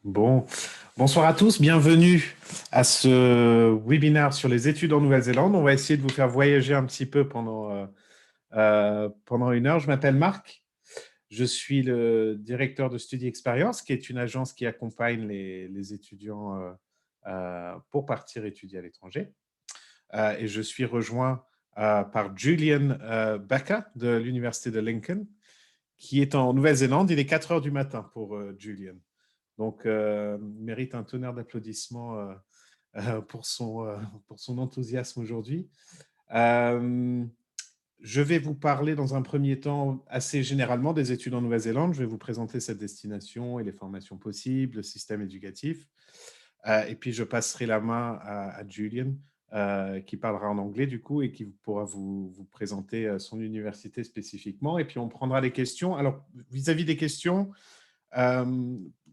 Bon, bonsoir à tous, bienvenue à ce webinaire sur les études en Nouvelle-Zélande. On va essayer de vous faire voyager un petit peu pendant une heure. Je m'appelle Marc, je suis le directeur de Study Experience, qui est une agence qui accompagne les étudiants pour partir étudier à l'étranger. Et je suis rejoint par Julian Becker de l'Université de Lincoln, qui est en Nouvelle-Zélande. Il est 4 heures du matin pour Julian. Donc, il mérite un tonnerre d'applaudissements pour son enthousiasme aujourd'hui. Je vais vous parler dans un premier temps assez généralement des études en Nouvelle-Zélande. Je vais vous présenter cette destination et les formations possibles, le système éducatif. Et puis, je passerai la main à Julian, qui parlera en anglais du coup et qui pourra vous présenter son université spécifiquement. Et puis, on prendra les questions. Alors, vis-à-vis des questions,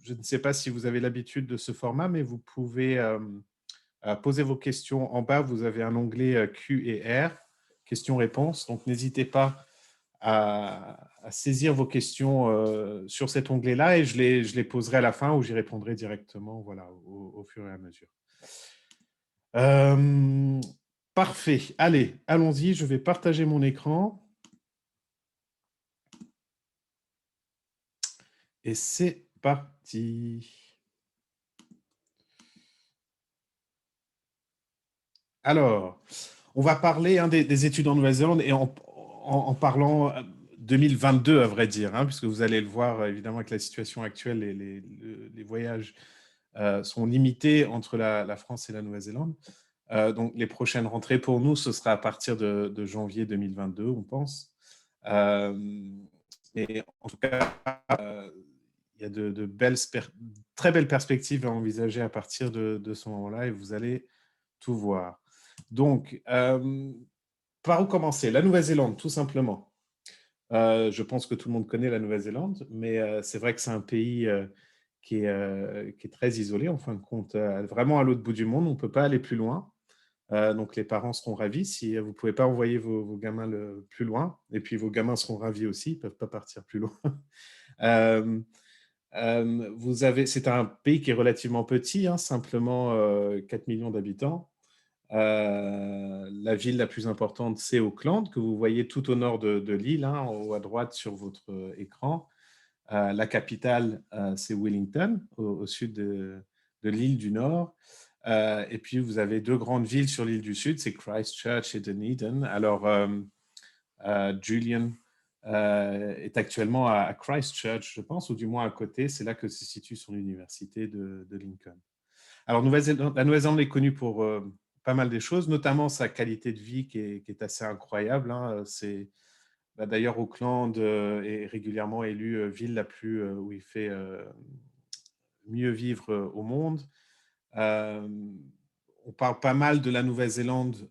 je ne sais pas si vous avez l'habitude de ce format, mais vous pouvez poser vos questions en bas. Vous avez un onglet Q et R, questions-réponses. Donc, n'hésitez pas à saisir vos questions sur cet onglet-là et je les poserai à la fin ou j'y répondrai directement voilà, au fur et à mesure. Parfait. Allez, allons-y. Je vais partager mon écran. Et c'est parti. Alors, on va parler des études en Nouvelle-Zélande et en parlant 2022, à vrai dire, puisque vous allez le voir, évidemment, avec la situation actuelle, les voyages sont limités entre la France et la Nouvelle-Zélande. Donc, les prochaines rentrées pour nous, ce sera à partir de janvier 2022, on pense. Et en tout cas, il y a de très belles perspectives à envisager à partir de ce moment-là et vous allez tout voir. Donc, par où commencer? La Nouvelle-Zélande, tout simplement. Je pense que tout le monde connaît la Nouvelle-Zélande, mais c'est vrai que c'est un pays qui est très isolé, en fin de compte, vraiment à l'autre bout du monde. On ne peut pas aller plus loin. Donc, les parents seront ravis si vous ne pouvez pas envoyer vos gamins plus loin. Et puis, vos gamins seront ravis aussi, ils ne peuvent pas partir plus loin. C'est un pays qui est relativement petit, simplement 4 millions d'habitants. La ville la plus importante, c'est Auckland, que vous voyez tout au nord de l'île, en haut à droite sur votre écran. La capitale, c'est Wellington, au sud de l'île du Nord. Et puis, vous avez deux grandes villes sur l'île du Sud, c'est Christchurch et Dunedin. Alors, Julian est actuellement à Christchurch, je pense, ou du moins à côté. C'est là que se situe son université de Lincoln. Alors, la Nouvelle-Zélande est connue pour pas mal de choses, notamment sa qualité de vie qui est assez incroyable. D'ailleurs, Auckland est régulièrement élue ville la plus où il fait mieux vivre au monde. On parle pas mal de la Nouvelle-Zélande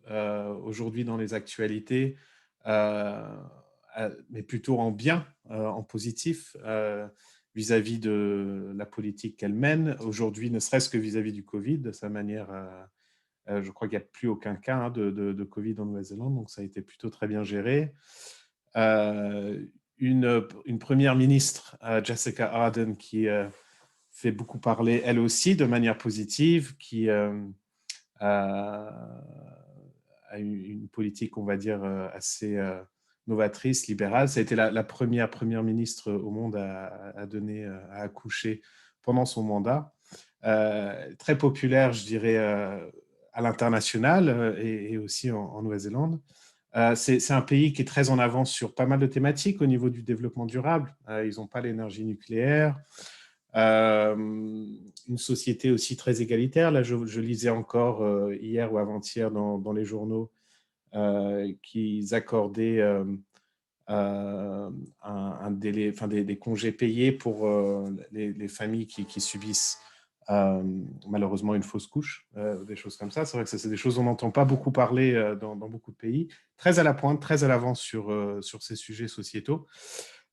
aujourd'hui dans les actualités, mais plutôt en bien, en positif, vis-à-vis de la politique qu'elle mène. Aujourd'hui, ne serait-ce que vis-à-vis du Covid, de sa manière, je crois qu'il n'y a plus aucun cas de Covid en Nouvelle-Zélande, donc ça a été plutôt très bien géré. Une première ministre, Jacinda Ardern, qui fait beaucoup parler, elle aussi, de manière positive, qui a une politique, on va dire, assez novatrice, libérale. Ça a été la première ministre au monde à accoucher pendant son mandat. Très populaire, je dirais, à l'international et aussi en Nouvelle-Zélande. C'est un pays qui est très en avance sur pas mal de thématiques au niveau du développement durable. Ils n'ont pas l'énergie nucléaire. Une société aussi très égalitaire. Là, je lisais encore hier ou avant-hier dans les journaux qu'ils accordaient un délai, enfin des congés payés pour les familles qui subissent malheureusement une fausse couche, des choses comme ça. C'est vrai que c'est des choses on n'entend pas beaucoup parler dans beaucoup de pays. Très à la pointe, très à l'avance sur ces sujets sociétaux.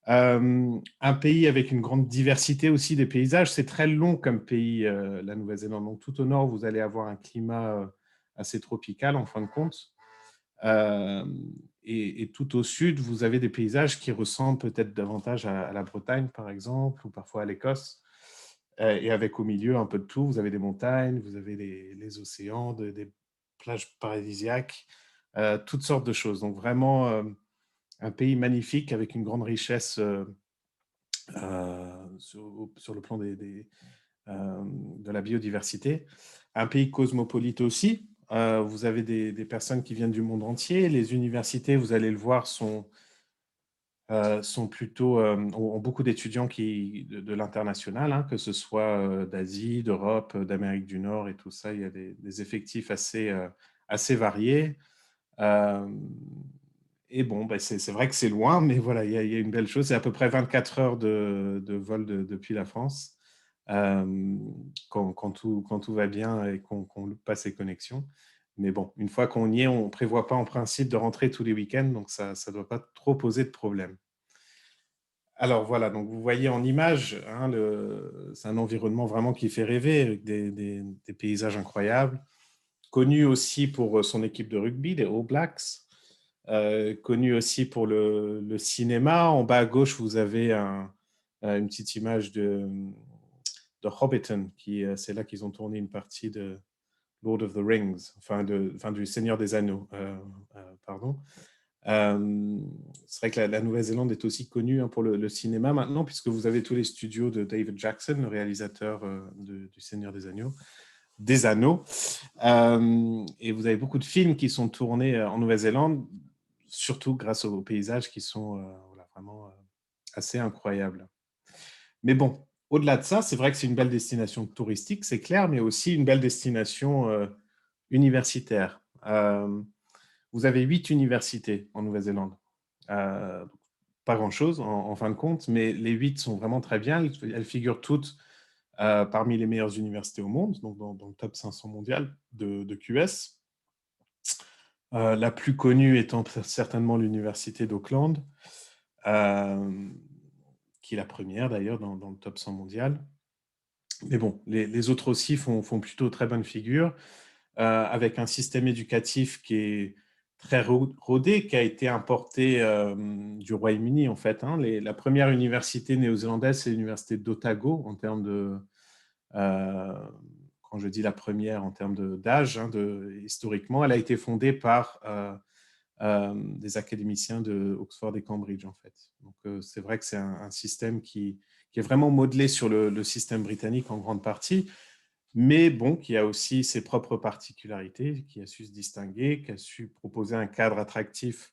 Un pays avec une grande diversité aussi des paysages. C'est très long comme pays, la Nouvelle-Zélande. Donc, tout au nord, vous allez avoir un climat assez tropical, en fin de compte. Et tout au sud, vous avez des paysages qui ressemblent peut-être davantage à la Bretagne, par exemple, ou parfois à l'Écosse. et avec au milieu un peu de tout. Vous avez des montagnes, vous avez les océans, des plages paradisiaques, toutes sortes de choses. Donc vraiment un pays magnifique avec une grande richesse sur le plan de la biodiversité. Un pays cosmopolite aussi. Vous avez des personnes qui viennent du monde entier. Les universités, vous allez le voir, sont plutôt, ont beaucoup d'étudiants de l'international, hein, que ce soit d'Asie, d'Europe, d'Amérique du Nord et tout ça. Il y a des effectifs assez variés. Et bon, bah, c'est vrai que c'est loin, mais voilà, il y a une belle chose. C'est à peu près 24 heures de vol depuis la France, quand tout va bien et qu'on ne loupe pas ses connexions. Mais bon, une fois qu'on y est, on ne prévoit pas en principe de rentrer tous les week-ends, donc ça ne doit pas trop poser de problème. Alors voilà, donc vous voyez en image, hein, c'est un environnement vraiment qui fait rêver, avec des paysages incroyables, connu aussi pour son équipe de rugby, les All Blacks, connu aussi pour le cinéma. En bas à gauche, vous avez une petite image de Hobbiton, c'est là qu'ils ont tourné une partie de Lord of the Rings, enfin du Seigneur des Anneaux, pardon. C'est vrai que la Nouvelle-Zélande est aussi connue, hein, pour le cinéma maintenant, puisque vous avez tous les studios de David Jackson, le réalisateur du Seigneur des Anneaux. Et vous avez beaucoup de films qui sont tournés en Nouvelle-Zélande, surtout grâce aux paysages qui sont voilà, vraiment assez incroyables. Mais bon, au-delà de ça, c'est vrai que c'est une belle destination touristique, c'est clair, mais aussi une belle destination universitaire. Vous avez 8 universités en Nouvelle-Zélande. Euh, Pas grand-chose en fin de compte, mais les 8 sont vraiment très bien. Elles figurent toutes parmi les meilleures universités au monde, donc dans le top 500 mondial de QS. La plus connue étant certainement l'université d'Auckland, qui est la première d'ailleurs dans le top 100 mondial. Mais bon, les autres aussi font plutôt très bonne figure, avec un système éducatif qui est très rodé, qui a été importé du Royaume-Uni en fait. Hein. La première université néo-zélandaise, c'est l'université d'Otago en termes euh, quand je dis la première en termes d'âge, hein, historiquement, elle a été fondée par des académiciens de Oxford et Cambridge en fait. Donc c'est vrai que c'est un système qui est vraiment modelé sur le système britannique en grande partie, mais bon, qui a aussi ses propres particularités, qui a su se distinguer, qui a su proposer un cadre attractif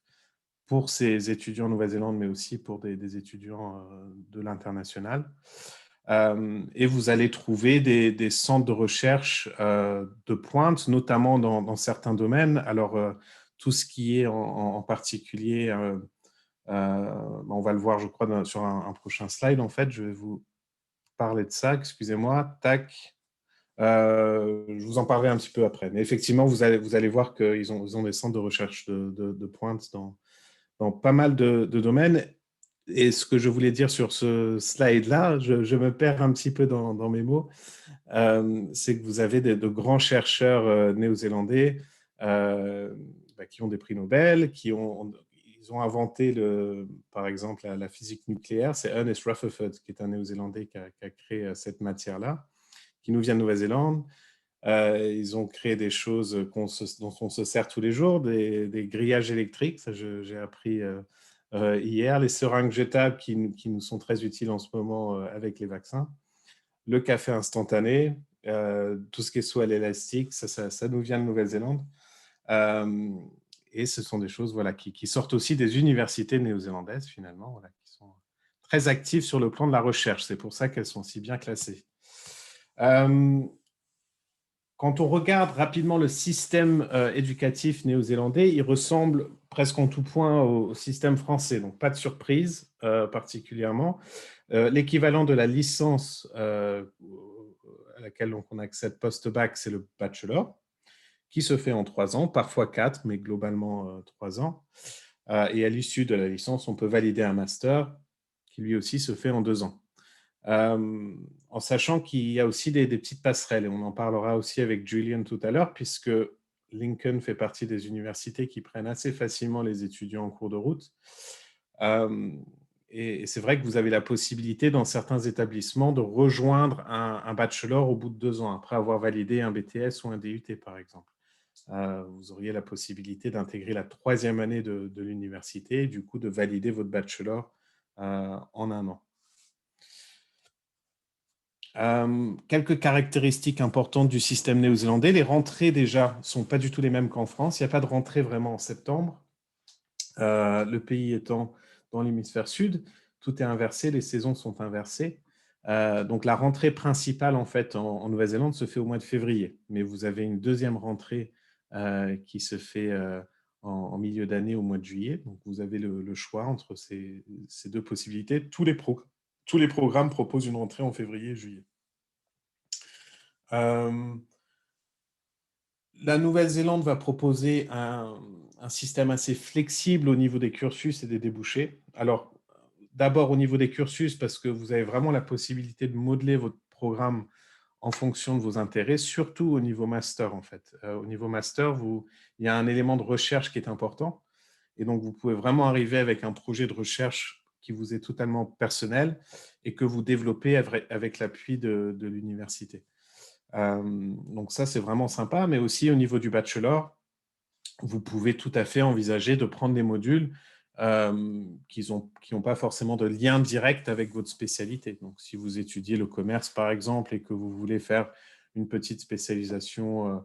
pour ses étudiants en Nouvelle-Zélande, mais aussi pour des étudiants de l'international. Et vous allez trouver des centres de recherche de pointe, notamment dans certains domaines. Alors, tout ce qui est en particulier, on va le voir, je crois, sur un prochain slide, en fait. Je vais vous parler de ça, excusez-moi. Tac. Je vous en parlerai un petit peu après. Mais effectivement, vous allez voir qu'ils ont des centres de recherche de pointe dans pas mal de domaines. Et ce que je voulais dire sur ce slide-là, je me perds un petit peu dans mes mots, c'est que vous avez de grands chercheurs néo-zélandais qui ont des prix Nobel, ils ont inventé, par exemple, la physique nucléaire. C'est Ernest Rutherford, qui est un néo-zélandais qui a créé cette matière-là, qui nous vient de Nouvelle-Zélande. Ils ont créé des choses dont on se sert tous les jours, des grillages électriques, ça j'ai appris hier, les seringues jetables qui nous sont très utiles en ce moment avec les vaccins, le café instantané, tout ce qui est soie à l'élastique, ça nous vient de Nouvelle-Zélande. Et ce sont des choses voilà, qui sortent aussi des universités néo-zélandaises, finalement, voilà, qui sont très actives sur le plan de la recherche. C'est pour ça qu'elles sont si bien classées. Quand on regarde rapidement le système éducatif néo-zélandais, il ressemble presque en tout point au système français, donc pas de surprise particulièrement. L'équivalent de la licence à laquelle on accède post-bac, c'est le bachelor, qui se fait en 3 ans, parfois 4, mais globalement 3 ans. Et à l'issue de la licence, on peut valider un master qui lui aussi se fait en 2 ans. En sachant qu'il y a aussi des petites passerelles, et on en parlera aussi avec Julian tout à l'heure, puisque Lincoln fait partie des universités qui prennent assez facilement les étudiants en cours de route. et c'est vrai que vous avez la possibilité dans certains établissements de rejoindre un bachelor au bout de 2 ans, après avoir validé un BTS ou un DUT, par exemple. Vous auriez la possibilité d'intégrer la 3e année de l'université et du coup de valider votre bachelor en 1 an. Quelques caractéristiques importantes du système néo-zélandais. Les rentrées, déjà, ne sont pas du tout les mêmes qu'en France. Il n'y a pas de rentrée vraiment en septembre. Le pays étant dans l'hémisphère sud, tout est inversé, les saisons sont inversées. Donc, la rentrée principale, en fait, en Nouvelle-Zélande se fait au mois de février. Mais vous avez une 2e rentrée qui se fait en milieu d'année au mois de juillet. Donc, vous avez le choix entre ces 2 possibilités. Tous les programmes proposent une rentrée en février et juillet. La Nouvelle-Zélande va proposer un système assez flexible au niveau des cursus et des débouchés. Alors, d'abord au niveau des cursus, parce que vous avez vraiment la possibilité de modeler votre programme en fonction de vos intérêts, surtout au niveau master, en fait. Au niveau master, il y a un élément de recherche qui est important. Et donc, vous pouvez vraiment arriver avec un projet de recherche qui vous est totalement personnel et que vous développez avec l'appui de l'université. Donc ça, c'est vraiment sympa. Mais aussi au niveau du bachelor, vous pouvez tout à fait envisager de prendre des modules qui n'ont pas forcément de lien direct avec votre spécialité. Donc, si vous étudiez le commerce, par exemple, et que vous voulez faire une petite spécialisation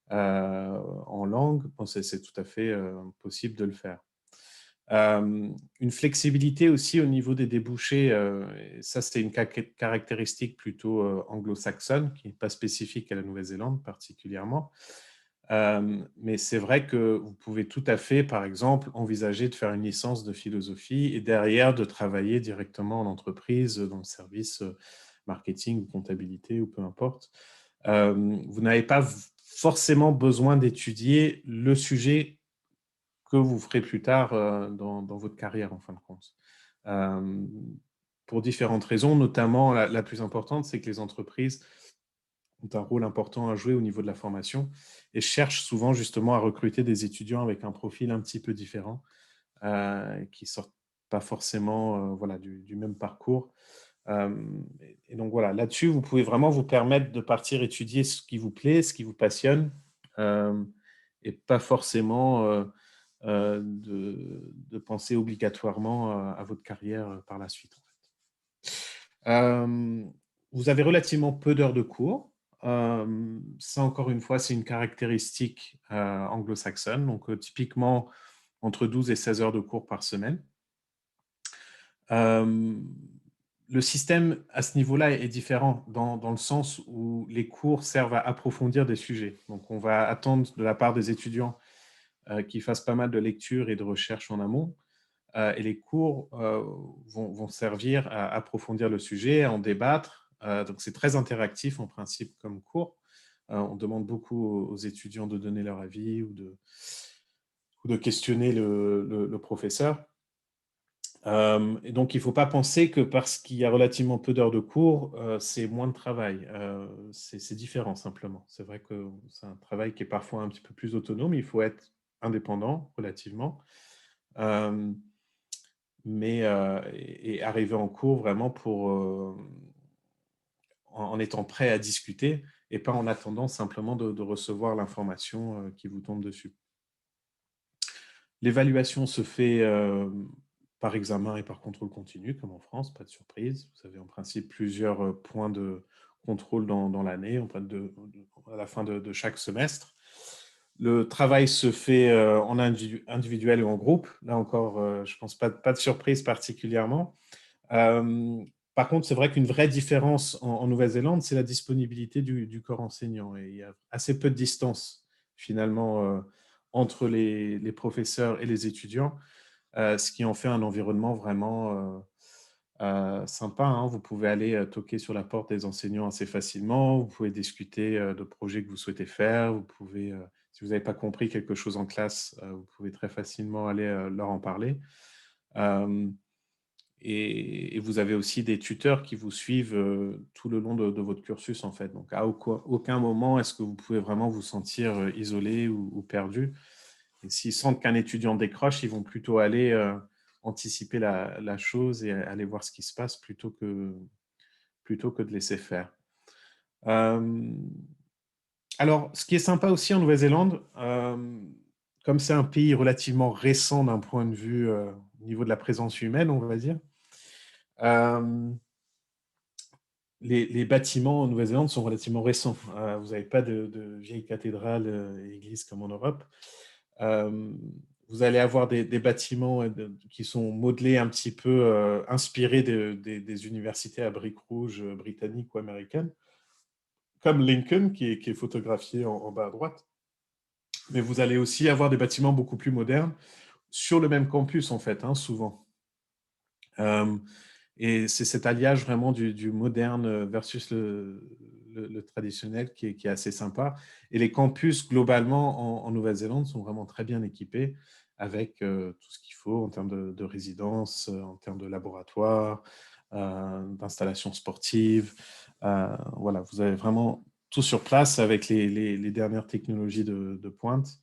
en langue, bon, c'est tout à fait possible de le faire. Une flexibilité aussi au niveau des débouchés, et ça c'est une caractéristique plutôt anglo-saxonne, qui n'est pas spécifique à la Nouvelle-Zélande particulièrement. Mais c'est vrai que vous pouvez tout à fait, par exemple, envisager de faire une licence de philosophie et derrière de travailler directement en entreprise, dans le service marketing ou comptabilité ou peu importe. Vous n'avez pas forcément besoin d'étudier le sujet que vous ferez plus tard dans votre carrière, en fin de compte. Pour différentes raisons, notamment la plus importante, c'est que les entreprises ont un rôle important à jouer au niveau de la formation et cherchent souvent justement à recruter des étudiants avec un profil un petit peu différent, qui ne sortent pas forcément voilà, du même parcours. Et donc voilà, là-dessus, vous pouvez vraiment vous permettre de partir étudier ce qui vous plaît, ce qui vous passionne, et pas forcément de penser obligatoirement à votre carrière par la suite. Vous avez relativement peu d'heures de cours. Ça, encore une fois, c'est une caractéristique anglo-saxonne. Donc, typiquement, entre 12 et 16 heures de cours par semaine. Le système, à ce niveau-là, est différent dans le sens où les cours servent à approfondir des sujets. Donc, on va attendre de la part des étudiants qu'ils fassent pas mal de lecture et de recherche en amont. Et les cours vont servir à approfondir le sujet, à en débattre. Donc, c'est très interactif en principe comme cours. On demande beaucoup aux étudiants de donner leur avis ou de questionner le professeur. Et donc, il ne faut pas penser que parce qu'il y a relativement peu d'heures de cours, c'est moins de travail. C'est différent simplement. C'est vrai que c'est un travail qui est parfois un petit peu plus autonome. Il faut être indépendant relativement. Mais et arriver en cours vraiment en étant prêt à discuter et pas en attendant simplement de recevoir l'information qui vous tombe dessus. L'évaluation se fait par examen et par contrôle continu, comme en France, pas de surprise. Vous avez en principe plusieurs points de contrôle dans l'année, à la fin de chaque semestre. Le travail se fait en individuel ou en groupe. Là encore, je pense pas de surprise particulièrement. Par contre, c'est vrai qu'une vraie différence en Nouvelle-Zélande, c'est la disponibilité du corps enseignant. Et il y a assez peu de distance, finalement, entre les professeurs et les étudiants, ce qui en fait un environnement vraiment sympa. Hein. Vous pouvez aller toquer sur la porte des enseignants assez facilement. Vous pouvez discuter de projets que vous souhaitez faire. Vous pouvez, si vous n'avez pas compris quelque chose en classe, vous pouvez très facilement aller leur en parler. Et vous avez aussi des tuteurs qui vous suivent tout le long de votre cursus, en fait. Donc, à aucun moment est-ce que vous pouvez vraiment vous sentir isolé ou perdu. Et s'ils sentent qu'un étudiant décroche, ils vont plutôt aller anticiper la chose et aller voir ce qui se passe plutôt que de laisser faire. Alors, ce qui est sympa aussi en Nouvelle-Zélande, comme c'est un pays relativement récent d'un point de vue au niveau de la présence humaine, on va dire, les bâtiments en Nouvelle-Zélande sont relativement récents. Vous n'avez pas de vieilles cathédrales et églises comme en Europe. Vous allez avoir des bâtiments qui sont modelés un petit peu, inspirés des universités à briques rouges britanniques ou américaines, comme Lincoln, qui est photographié en bas à droite. Mais vous allez aussi avoir des bâtiments beaucoup plus modernes sur le même campus, en fait, souvent. Et c'est cet alliage vraiment du moderne versus le traditionnel qui est assez sympa. Et les campus, globalement, en Nouvelle-Zélande, sont vraiment très bien équipés avec tout ce qu'il faut en termes de résidence, en termes de laboratoire, d'installations sportives. Voilà, vous avez vraiment tout sur place avec les dernières technologies de pointe,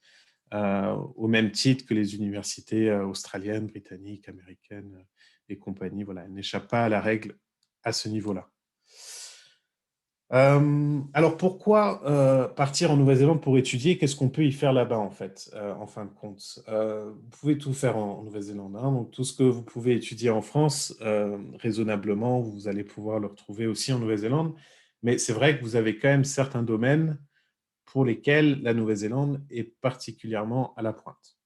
au même titre que les universités australiennes, britanniques, américaines et compagnie. Voilà, elles n'échappent pas à la règle à ce niveau-là. Alors, pourquoi partir en Nouvelle-Zélande pour étudier? Qu'est-ce qu'on peut y faire là-bas, en fait, en fin de compte? Vous pouvez tout faire en Nouvelle-Zélande. Donc, tout ce que vous pouvez étudier en France, raisonnablement, vous allez pouvoir le retrouver aussi en Nouvelle-Zélande. Mais c'est vrai que vous avez quand même certains domaines pour lesquels la Nouvelle-Zélande est particulièrement à la pointe.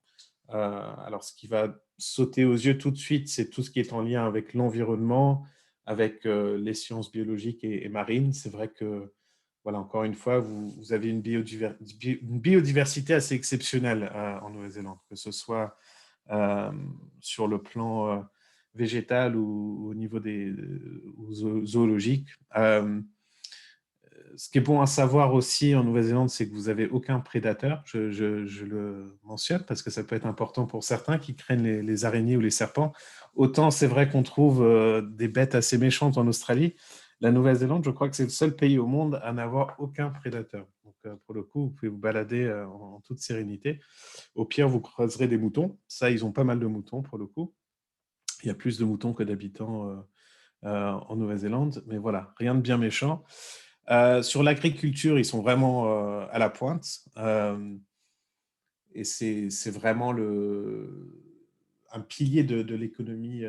Alors, ce qui va sauter aux yeux tout de suite, c'est tout ce qui est en lien avec l'environnement, avec les sciences biologiques et marines. C'est vrai que, voilà, encore une fois, vous avez une biodiversité assez exceptionnelle en Nouvelle-Zélande, que ce soit euh, sur le plan végétal ou au niveau des zoologiques. Ce qui est bon à savoir aussi en Nouvelle-Zélande, c'est que vous n'avez aucun prédateur. Je le mentionne parce que ça peut être important pour certains qui craignent les araignées ou les serpents. Autant c'est vrai qu'on trouve des bêtes assez méchantes en Australie. La Nouvelle-Zélande, je crois que c'est le seul pays au monde à n'avoir aucun prédateur. Donc, pour le coup, vous pouvez vous balader en toute sérénité. Au pire, vous croiserez des moutons. Ça, ils ont pas mal de moutons pour le coup. Il y a plus de moutons que d'habitants en Nouvelle-Zélande. Mais voilà, rien de bien méchant. Sur l'agriculture, ils sont vraiment à la pointe. Et c'est vraiment un pilier de l'économie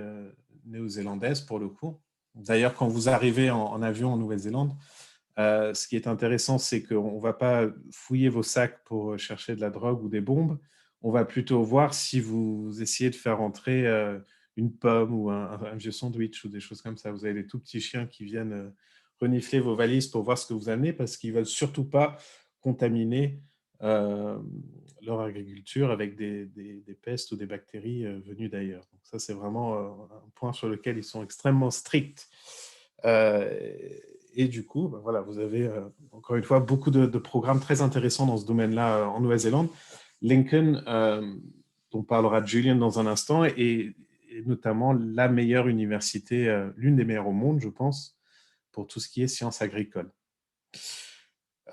néo-zélandaise pour le coup. D'ailleurs, quand vous arrivez en avion en Nouvelle-Zélande, ce qui est intéressant, c'est qu'on ne va pas fouiller vos sacs pour chercher de la drogue ou des bombes. On va plutôt voir si vous essayez de faire entrer une pomme ou un vieux sandwich ou des choses comme ça. Vous avez des tout petits chiens qui viennent renifler vos valises pour voir ce que vous amenez parce qu'ils ne veulent surtout pas contaminer euh, leur agriculture avec des pestes ou des bactéries venues d'ailleurs. Donc ça, c'est vraiment un point sur lequel ils sont extrêmement stricts. Et du coup, ben voilà, vous avez encore une fois beaucoup de programmes très intéressants dans ce domaine-là en Nouvelle-Zélande. Lincoln, dont parlera Julian dans un instant, est notamment la meilleure université, l'une des meilleures au monde, je pense, pour tout ce qui est sciences agricoles.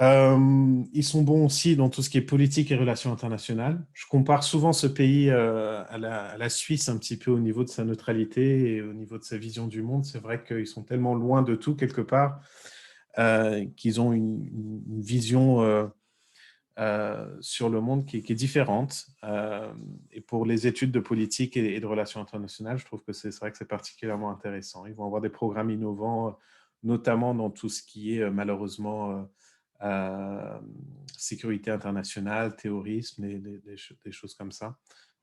Ils sont bons aussi dans tout ce qui est politique et relations internationales. Je compare souvent ce pays à la Suisse un petit peu au niveau de sa neutralité et au niveau de sa vision du monde. C'est vrai qu'ils sont tellement loin de tout quelque part qu'ils ont une vision sur le monde qui est différente. Et pour les études de politique et de relations internationales, je trouve que c'est vrai que c'est particulièrement intéressant. Ils vont avoir des programmes innovants, notamment dans tout ce qui est malheureusement sécurité internationale, terrorisme, des choses comme ça.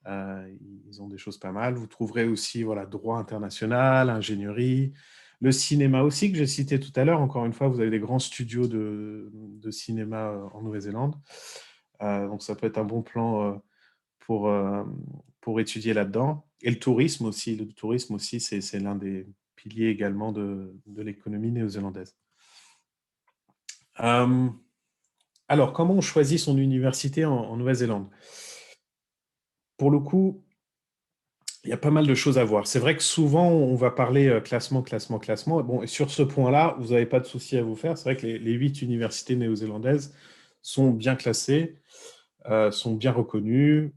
Ils ont des choses pas mal. Vous trouverez aussi voilà, droit international, ingénierie, le cinéma aussi que j'ai cité tout à l'heure. Encore une fois, vous avez des grands studios de cinéma en Nouvelle-Zélande. Donc ça peut être un bon plan pour, euh, pour étudier là-dedans. Et le tourisme aussi. Le tourisme aussi, c'est l'un des piliers également de l'économie néo-zélandaise. Alors, comment on choisit son université en Nouvelle-Zélande? Pour le coup, il y a pas mal de choses à voir. C'est vrai que souvent, on va parler classement, classement, classement. Bon, et sur ce point-là, vous n'avez pas de souci à vous faire. C'est vrai que les 8 universités néo-zélandaises sont bien classées, sont bien reconnues.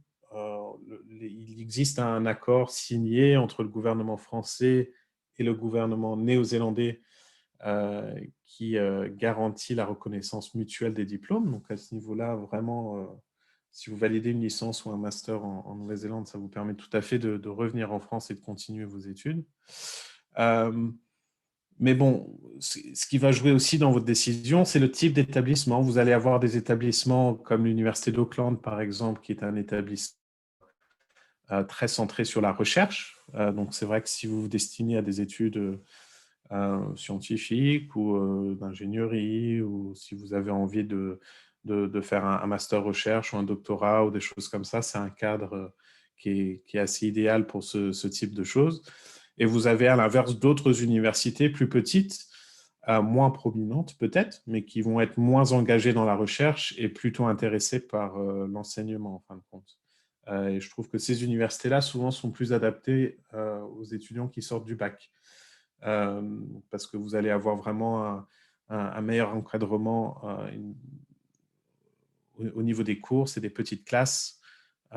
il existe un accord signé entre le gouvernement français et le gouvernement néo-zélandais qui garantit la reconnaissance mutuelle des diplômes. Donc, à ce niveau-là, vraiment, si vous validez une licence ou un master en Nouvelle-Zélande, ça vous permet tout à fait de revenir en France et de continuer vos études. Mais bon, ce qui va jouer aussi dans votre décision, c'est le type d'établissement. Vous allez avoir des établissements comme l'Université d'Auckland, par exemple, qui est un établissement très centré sur la recherche. Donc, c'est vrai que si vous vous destinez à des études scientifiques ou d'ingénierie, ou si vous avez envie de faire un master recherche ou un doctorat ou des choses comme ça, c'est un cadre qui est assez idéal pour ce type de choses. Et vous avez à l'inverse d'autres universités plus petites, moins prominentes peut-être, mais qui vont être moins engagées dans la recherche et plutôt intéressées par l'enseignement en fin de compte. Et je trouve que ces universités-là souvent sont plus adaptées aux étudiants qui sortent du bac. Parce que vous allez avoir vraiment un meilleur encadrement au niveau des cours, c'est des petites classes. Et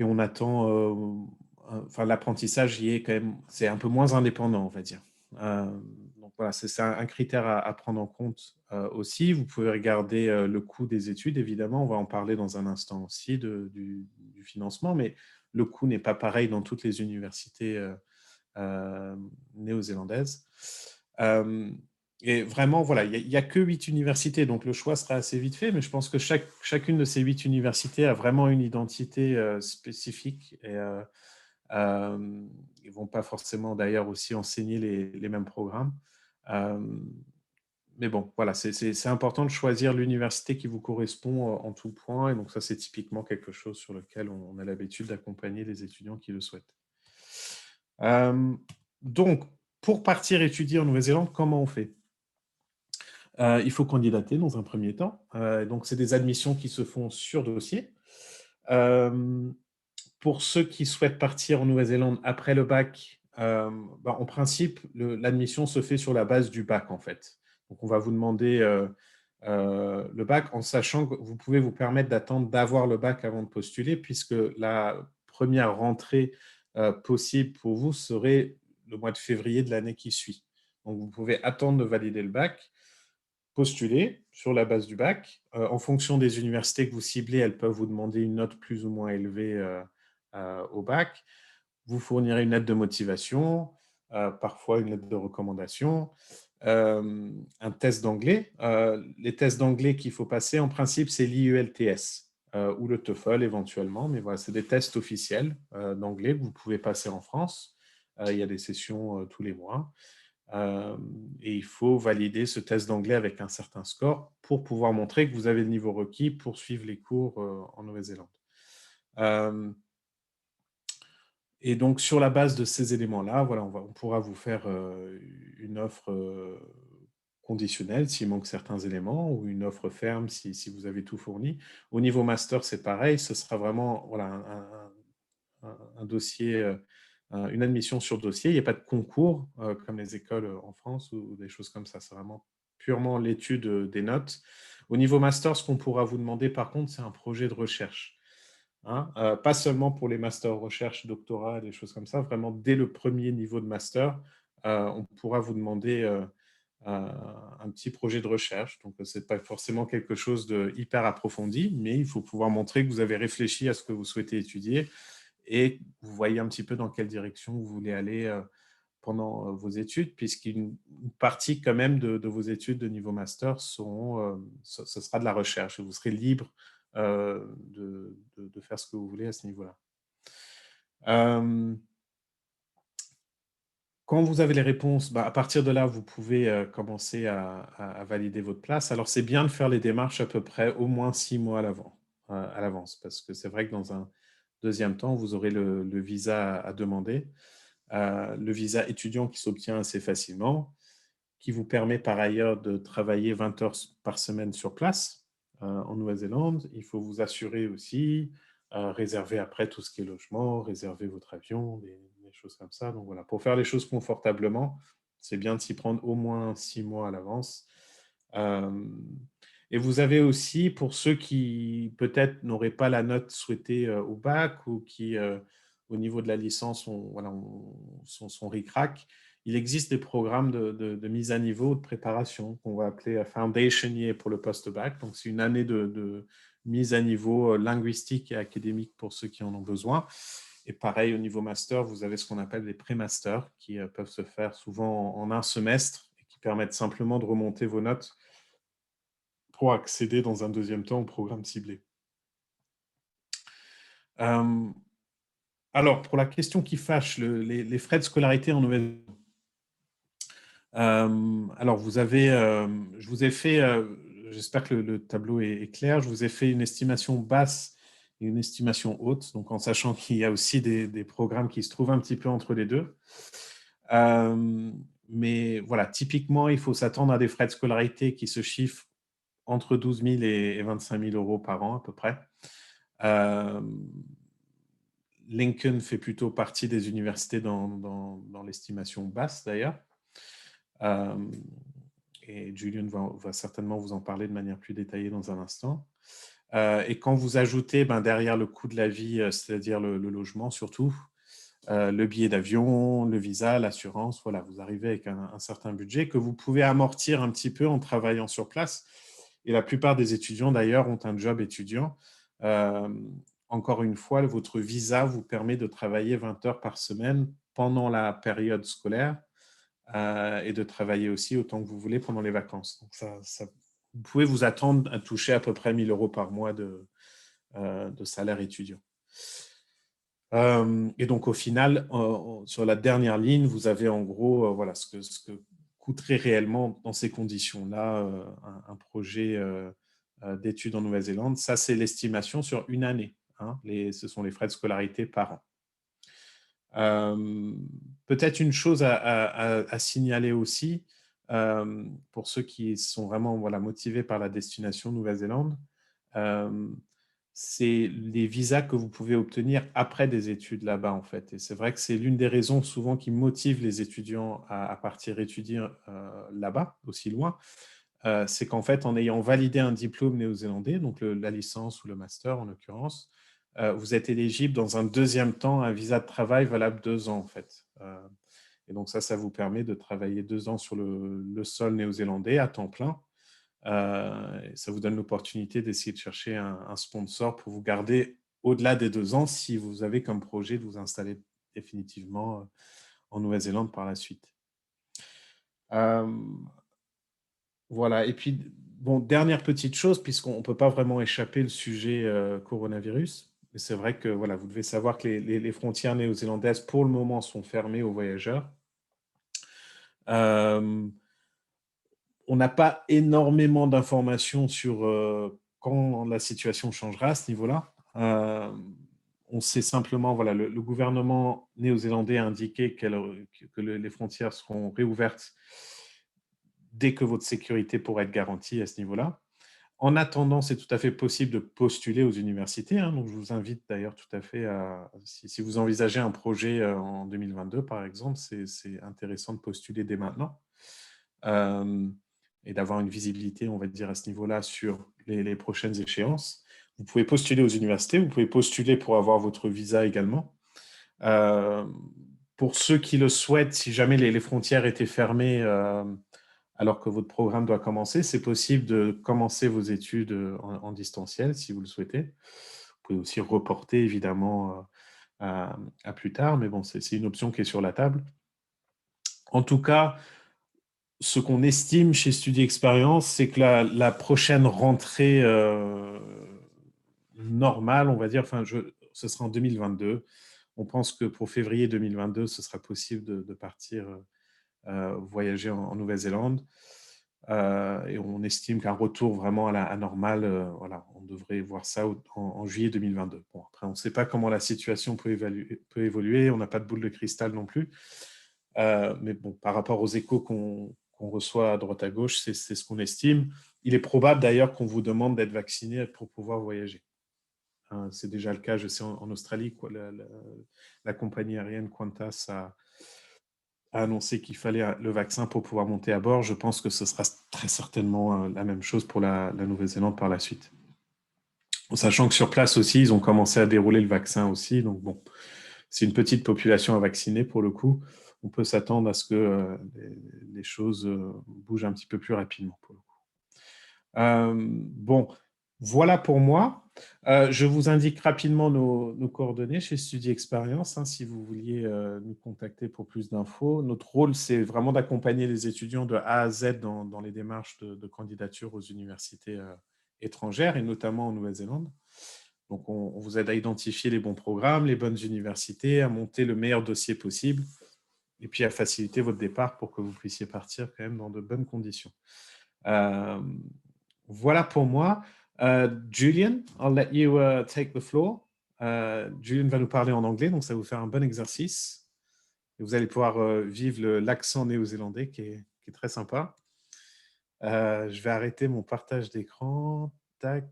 on attend, enfin, l'apprentissage y est quand même, c'est un peu moins indépendant, on va dire. Donc voilà, c'est un critère à prendre en compte aussi. Vous pouvez regarder le coût des études, évidemment, on va en parler dans un instant aussi du financement, mais le coût n'est pas pareil dans toutes les universités néo-zélandaise. Et vraiment, voilà, il n'y a que 8 universités, donc le choix sera assez vite fait, mais je pense que chacune de ces 8 universités a vraiment une identité spécifique et ils ne vont pas forcément d'ailleurs aussi enseigner les mêmes programmes. Mais bon, voilà, c'est important de choisir l'université qui vous correspond en tout point, et donc ça, c'est typiquement quelque chose sur lequel on a l'habitude d'accompagner les étudiants qui le souhaitent. Donc, pour partir étudier en Nouvelle-Zélande, comment on fait? Il faut candidater dans un premier temps. Donc, c'est des admissions qui se font sur dossier. Pour ceux qui souhaitent partir en Nouvelle-Zélande après le bac, en principe, l'admission se fait sur la base du bac, en fait. Donc, on va vous demander le bac en sachant que vous pouvez vous permettre d'attendre d'avoir le bac avant de postuler, puisque la première rentrée possible pour vous serait le mois de février de l'année qui suit. Donc, vous pouvez attendre de valider le bac, postuler sur la base du bac. En fonction des universités que vous ciblez, elles peuvent vous demander une note plus ou moins élevée au bac. Vous fournirez une lettre de motivation, parfois une lettre de recommandation, un test d'anglais. Les tests d'anglais qu'il faut passer, en principe, c'est l'IELTS ou le TOEFL éventuellement, mais voilà, c'est des tests officiels d'anglais que vous pouvez passer en France. Il y a des sessions tous les mois. Et il faut valider ce test d'anglais avec un certain score pour pouvoir montrer que vous avez le niveau requis pour suivre les cours en Nouvelle-Zélande. Et donc, sur la base de ces éléments-là, voilà, on pourra vous faire une offre conditionnelle s'il manque certains éléments, ou une offre ferme si vous avez tout fourni. Au niveau master, c'est pareil, ce sera vraiment voilà, un dossier, une admission sur dossier. Il n'y a pas de concours comme les écoles en France ou des choses comme ça. C'est vraiment purement l'étude des notes. Au niveau master, ce qu'on pourra vous demander, par contre, c'est un projet de recherche. Hein, pas seulement pour les masters recherche, doctorat, des choses comme ça, vraiment dès le premier niveau de master, on pourra vous demander un petit projet de recherche. Donc, ce n'est pas forcément quelque chose de hyper approfondi, mais il faut pouvoir montrer que vous avez réfléchi à ce que vous souhaitez étudier et vous voyez un petit peu dans quelle direction vous voulez aller pendant vos études, puisqu'une partie quand même de vos études de niveau master ce sera de la recherche et vous serez libre de faire ce que vous voulez à ce niveau-là. Quand vous avez les réponses, à partir de là, vous pouvez commencer à valider votre place. Alors, c'est bien de faire les démarches à peu près au moins 6 mois à l'avance, parce que c'est vrai que dans un deuxième temps, vous aurez le visa à demander, le visa étudiant qui s'obtient assez facilement, qui vous permet par ailleurs de travailler 20 heures par semaine sur place en Nouvelle-Zélande. Il faut vous assurer aussi, réserver après tout ce qui est logement, réserver votre avion, des choses comme ça. Donc voilà, pour faire les choses confortablement, c'est bien de s'y prendre au moins 6 mois à l'avance. Et vous avez aussi, pour ceux qui peut-être n'auraient pas la note souhaitée au bac ou qui, au niveau de la licence, sont ric-rac, il existe des programmes de mise à niveau, de préparation, qu'on va appeler Foundation Year pour le post-bac. Donc, c'est une année de mise à niveau linguistique et académique pour ceux qui en ont besoin. Et pareil, au niveau master, vous avez ce qu'on appelle les pré-masters qui peuvent se faire souvent en un semestre et qui permettent simplement de remonter vos notes pour accéder dans un deuxième temps au programme ciblé. Alors, pour la question qui fâche, les frais de scolarité en Nouvelle-Zélande. Alors, je vous ai fait, j'espère que le tableau est clair, je vous ai fait une estimation basse et une estimation haute, donc en sachant qu'il y a aussi des programmes qui se trouvent un petit peu entre les deux. Mais voilà, typiquement, il faut s'attendre à des frais de scolarité qui se chiffrent entre 12 000 et 25 000 euros par an à peu près. Lincoln fait plutôt partie des universités dans l'estimation basse d'ailleurs. Et Julian va certainement vous en parler de manière plus détaillée dans un instant. Et quand vous ajoutez derrière le coût de la vie, c'est-à-dire le logement surtout, le billet d'avion, le visa, l'assurance, voilà, vous arrivez avec un certain budget que vous pouvez amortir un petit peu en travaillant sur place. Et la plupart des étudiants, d'ailleurs, ont un job étudiant. Encore une fois, votre visa vous permet de travailler 20 heures par semaine pendant la période scolaire et de travailler aussi autant que vous voulez pendant les vacances. Donc vous pouvez vous attendre à toucher à peu près 1 000 euros par mois de salaire étudiant. Et donc, au final, sur la dernière ligne, vous avez en gros voilà, ce que coûterait réellement dans ces conditions-là un projet d'études en Nouvelle-Zélande. Ça, c'est l'estimation sur une année. Hein. Ce sont les frais de scolarité par an. Peut-être une chose à signaler aussi, pour ceux qui sont vraiment motivés par la destination Nouvelle-Zélande, c'est les visas que vous pouvez obtenir après des études là-bas, en fait. Et c'est vrai que c'est l'une des raisons souvent qui motive les étudiants à partir étudier là-bas, aussi loin. C'est qu'en fait, en ayant validé un diplôme néo-zélandais, donc la licence ou le master en l'occurrence, vous êtes éligible dans un deuxième temps à un visa de travail valable 2 ans, en fait. Et donc ça vous permet de travailler 2 ans sur le sol néo-zélandais à temps plein. Ça vous donne l'opportunité d'essayer de chercher un sponsor pour vous garder au-delà des 2 ans si vous avez comme projet de vous installer définitivement en Nouvelle-Zélande par la suite. Voilà, et puis, bon, dernière petite chose, puisqu'on ne peut pas vraiment échapper le sujet coronavirus, mais c'est vrai que voilà, vous devez savoir que les frontières néo-zélandaises, pour le moment, sont fermées aux voyageurs. On n'a pas énormément d'informations sur quand la situation changera à ce niveau-là. On sait simplement, voilà, le gouvernement néo-zélandais a indiqué que les frontières seront réouvertes dès que votre sécurité pourra être garantie à ce niveau-là. En attendant, c'est tout à fait possible de postuler aux universités. Hein, donc, je vous invite d'ailleurs tout à fait si vous envisagez un projet en 2022, par exemple, c'est intéressant de postuler dès maintenant et d'avoir une visibilité, on va dire, à ce niveau-là sur les prochaines échéances. Vous pouvez postuler aux universités, vous pouvez postuler pour avoir votre visa également. Pour ceux qui le souhaitent, si jamais les frontières étaient fermées alors que votre programme doit commencer, c'est possible de commencer vos études en distanciel si vous le souhaitez. Vous pouvez aussi reporter évidemment à plus tard, mais bon, c'est une option qui est sur la table. En tout cas, ce qu'on estime chez Studi Expérience, c'est que la prochaine rentrée normale, on va dire, ce sera en 2022. On pense que pour février 2022, ce sera possible de partir voyager en Nouvelle-Zélande. Et on estime qu'un retour vraiment à la normale, voilà, on devrait voir ça en juillet 2022. Bon, après, on ne sait pas comment la situation peut évoluer, on n'a pas de boule de cristal non plus. Mais bon, par rapport aux échos qu'on reçoit à droite à gauche, c'est ce qu'on estime. Il est probable d'ailleurs qu'on vous demande d'être vacciné pour pouvoir voyager. C'est déjà le cas, je sais, en Australie, quoi, la compagnie aérienne Qantas a annoncé qu'il fallait le vaccin pour pouvoir monter à bord. Je pense que ce sera très certainement la même chose pour la Nouvelle-Zélande par la suite. Sachant que sur place aussi, ils ont commencé à dérouler le vaccin aussi. Donc bon, c'est une petite population à vacciner pour le coup. On peut s'attendre à ce que les choses bougent un petit peu plus rapidement pour le coup. Bon, voilà pour moi. Je vous indique rapidement nos coordonnées chez Studi Expérience, hein, si vous vouliez nous contacter pour plus d'infos. Notre rôle, c'est vraiment d'accompagner les étudiants de A à Z dans les démarches de candidature aux universités étrangères, et notamment en Nouvelle-Zélande. Donc, on vous aide à identifier les bons programmes, les bonnes universités, à monter le meilleur dossier possible, et puis à faciliter votre départ pour que vous puissiez partir quand même dans de bonnes conditions. Voilà pour moi. Julian, I'll let you take the floor. Julian va nous parler en anglais, donc ça va vous faire un bon exercice. Et vous allez pouvoir vivre l'accent néo-zélandais qui est très sympa. Je vais arrêter mon partage d'écran. Tac.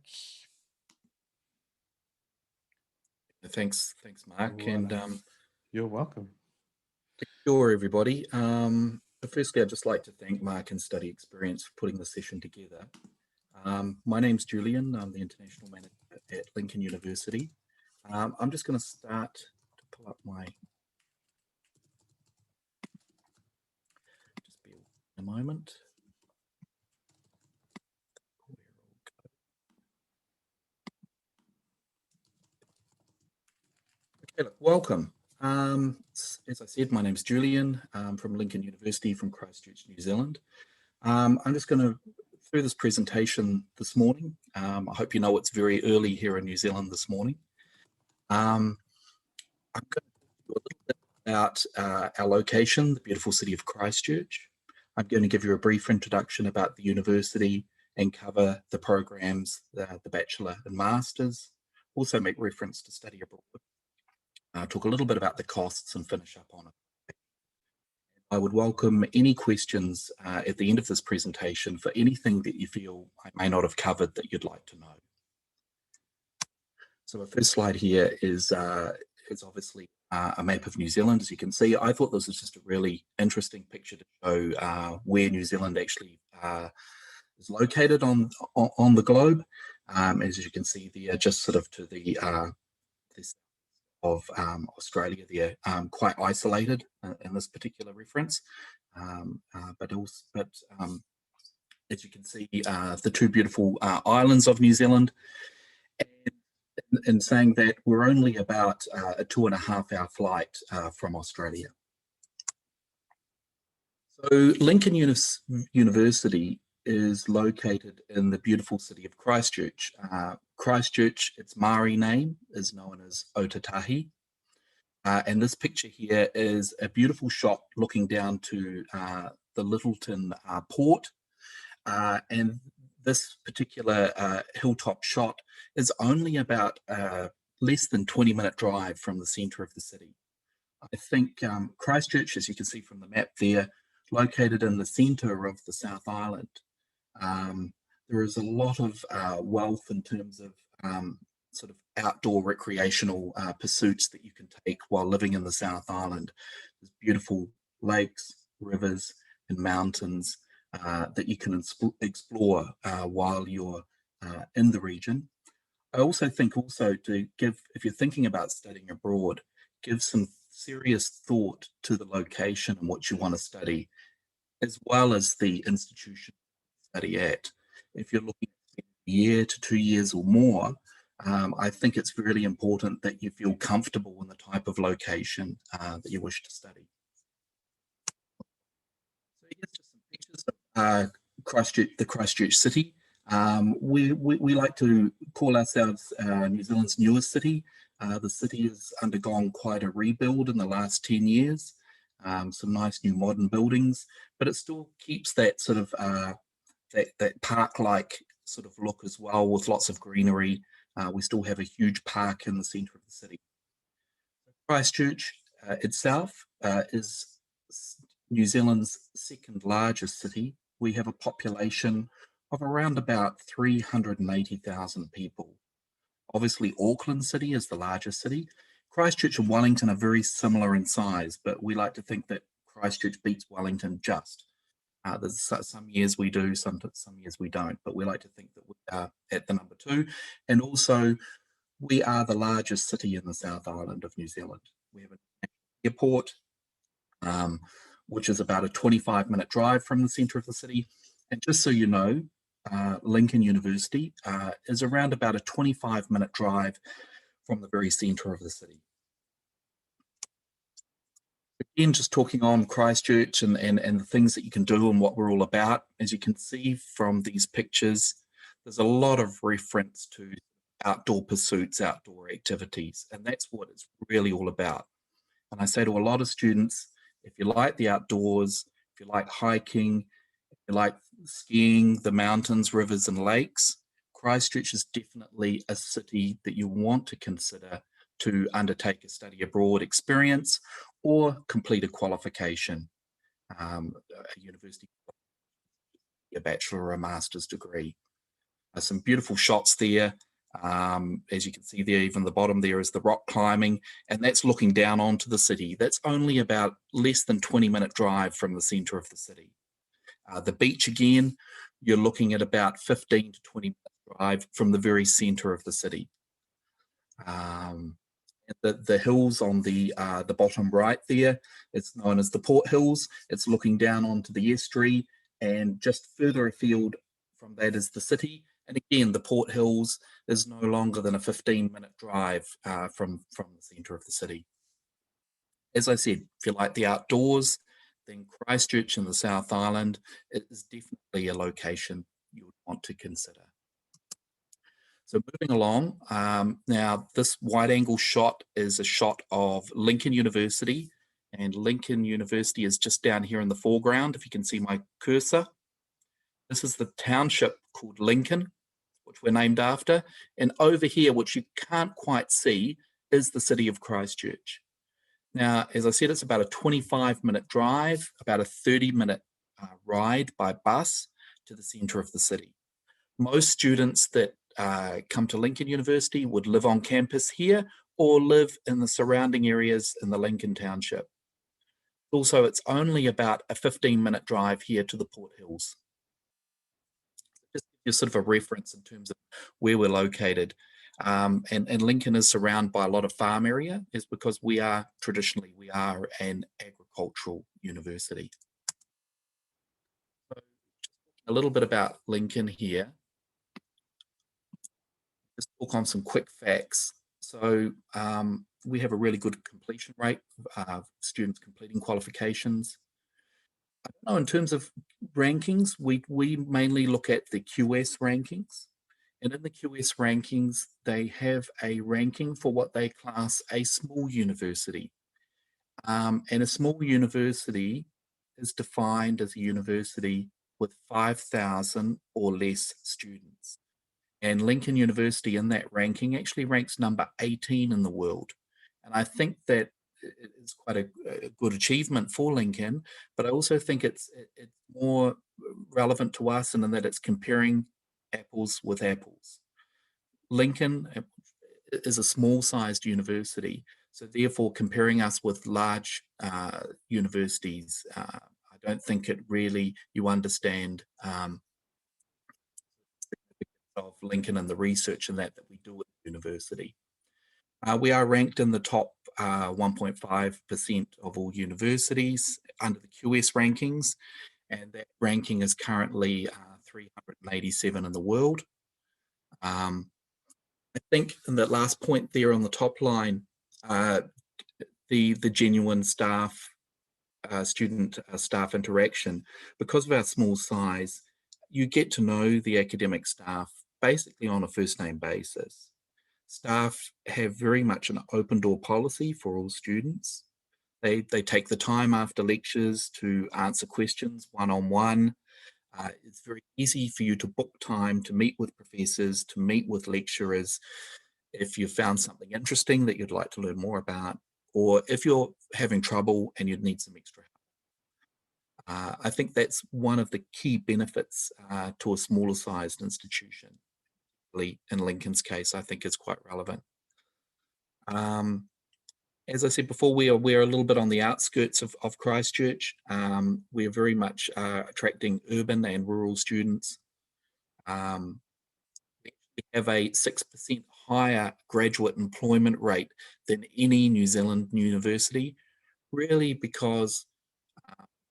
Thanks, Mark. Voilà. And You're welcome. sure, everybody. Firstly, I'd just like to thank Mark and Study Experience for putting the session together. My name's Julian. I'm the International Manager at Lincoln University. I'm just going to start to pull up my... Just bear with me a moment. Okay, look, welcome. As I said, my name's Julian. I'm from Lincoln University from Christchurch, New Zealand. I'm just going to, through this presentation this morning, I hope you know it's very early here in New Zealand this morning. I'm going to talk a little bit about our location, the beautiful city of Christchurch. I'm going to give you a brief introduction about the university and cover the programs, the Bachelor and Masters, also make reference to study abroad. Talk a little bit about the costs and finish up on it. I would welcome any questions at the end of this presentation for anything that you feel I may not have covered that you'd like to know. So the first slide here is obviously a map of New Zealand. As you can see, I thought this was just a really interesting picture to show where New Zealand actually is located on the globe. As you can see there, just sort of to the this of Australia, they're quite isolated in this particular reference, but as you can see, the two beautiful islands of New Zealand, and in saying that we're only about a 2.5-hour flight from Australia. So Lincoln University is located in the beautiful city of Christchurch. Christchurch, its Maori name, is known as Otatahi. And this picture here is a beautiful shot looking down to the Littleton port. And this particular hilltop shot is only about less than 20-minute drive from the centre of the city. I think Christchurch, as you can see from the map there, located in the centre of the South Island. There is a lot of wealth in terms of sort of outdoor recreational pursuits that you can take while living in the South Island. There's beautiful lakes, rivers, and mountains that you can explore while you're in the region. I also think to give, if you're thinking about studying abroad, give some serious thought to the location and what you want to study, as well as the institution you study at. If you're looking at a year to 2 years or more, I think it's really important that you feel comfortable in the type of location that you wish to study. So here's just some pictures of Christchurch, the Christchurch city. We like to call ourselves New Zealand's newest city. The city has undergone quite a rebuild in the last 10 years. Some nice new modern buildings, but it still keeps that sort of that park-like sort of look as well, with lots of greenery. We still have a huge park in the centre of the city. Christchurch itself is New Zealand's second largest city. We have a population of around about 380,000 people. Obviously, Auckland City is the largest city. Christchurch and Wellington are very similar in size, but we like to think that Christchurch beats Wellington just. There's some years we do, some years we don't, but we like to think that we are at the number 2. And also, we are the largest city in the South Island of New Zealand. We have an airport, which is about a 25-minute drive from the centre of the city. And just so you know, Lincoln University is around about a 25-minute drive from the very centre of the city. Again, just talking on Christchurch and the things that you can do and what we're all about. As you can see from these pictures, there's a lot of reference to outdoor pursuits, outdoor activities, and that's what it's really all about. And I say to a lot of students, if you like the outdoors, if you like hiking, if you like skiing, the mountains, rivers and lakes, Christchurch is definitely a city that you want to consider to undertake a study abroad experience or complete a qualification, a university, a bachelor or a master's degree. Some beautiful shots there. As you can see there, even the bottom there is the rock climbing, and that's looking down onto the city. That's only about less than 20-minute drive from the centre of the city. The beach again, you're looking at about 15 to 20-minute drive from the very centre of the city. The hills on the bottom right there, it's known as the Port Hills. It's looking down onto the estuary, and just further afield from that is the city. And again, the Port Hills is no longer than a 15-minute drive from the centre of the city. As I said, if you like the outdoors, then Christchurch in the South Island is definitely a location you would want to consider. So moving along, now this wide angle shot is a shot of Lincoln University, and Lincoln University is just down here in the foreground, if you can see my cursor. This is the township called Lincoln, which we're named after, and over here, which you can't quite see, is the city of Christchurch. Now, as I said, it's about a 25-minute drive, about a 30-minute ride by bus to the centre of the city. Most students that come to Lincoln University would live on campus here or live in the surrounding areas in the Lincoln Township. Also, it's only about a 15-minute drive here to the Port Hills. Just give you sort of a reference in terms of where we're located. And Lincoln is surrounded by a lot of farm area, is because we are an agricultural university. So a little bit about Lincoln here. Just talk on some quick facts. So we have a really good completion rate of students completing qualifications. I don't know, in terms of rankings, we mainly look at the QS rankings. And in the QS rankings, they have a ranking for what they class a small university. And a small university is defined as a university with 5,000 or less students. And Lincoln University in that ranking actually ranks number 18 in the world. And I think that it's quite a good achievement for Lincoln, but I also think it's more relevant to us in that it's comparing apples with apples. Lincoln is a small-sized university, so therefore comparing us with large universities, I don't think it really, you understand of Lincoln and the research and that we do at the university. We are ranked in the top 1.5% of all universities under the QS rankings, and that ranking is currently 387 in the world. I think in that last point there on the top line, the genuine staff, student staff interaction, because of our small size, you get to know the academic staff basically on a first name basis. Staff have very much an open door policy for all students. They take the time after lectures to answer questions one-on-one. It's very easy for you to book time to meet with professors, to meet with lecturers, if you found something interesting that you'd like to learn more about, or if you're having trouble and you'd need some extra help. I think that's one of the key benefits to a smaller sized institution. In Lincoln's case, I think is quite relevant. As I said before, we're a little bit on the outskirts of Christchurch. We're very much attracting urban and rural students. We have a 6% higher graduate employment rate than any New Zealand university, really because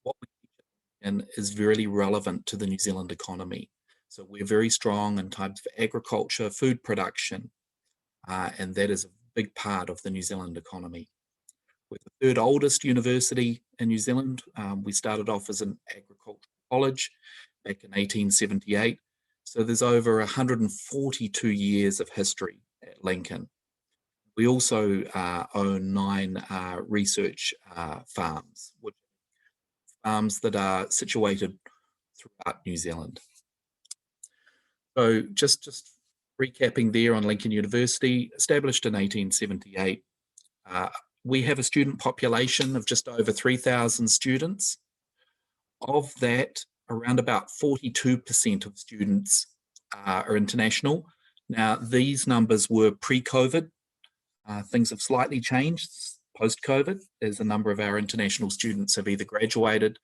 what we teach in is really relevant to the New Zealand economy. So we're very strong in types of agriculture, food production, and that is a big part of the New Zealand economy. We're the third oldest university in New Zealand. We started off as an agricultural college back in 1878. So there's over 142 years of history at Lincoln. We also own 9 research farms, farms that are situated throughout New Zealand. So just recapping there on Lincoln University, established in 1878. We have a student population of just over 3,000 students. Of that, around about 42% of students are international. Now, these numbers were pre-COVID. Things have slightly changed post-COVID, as a number of our international students have either graduated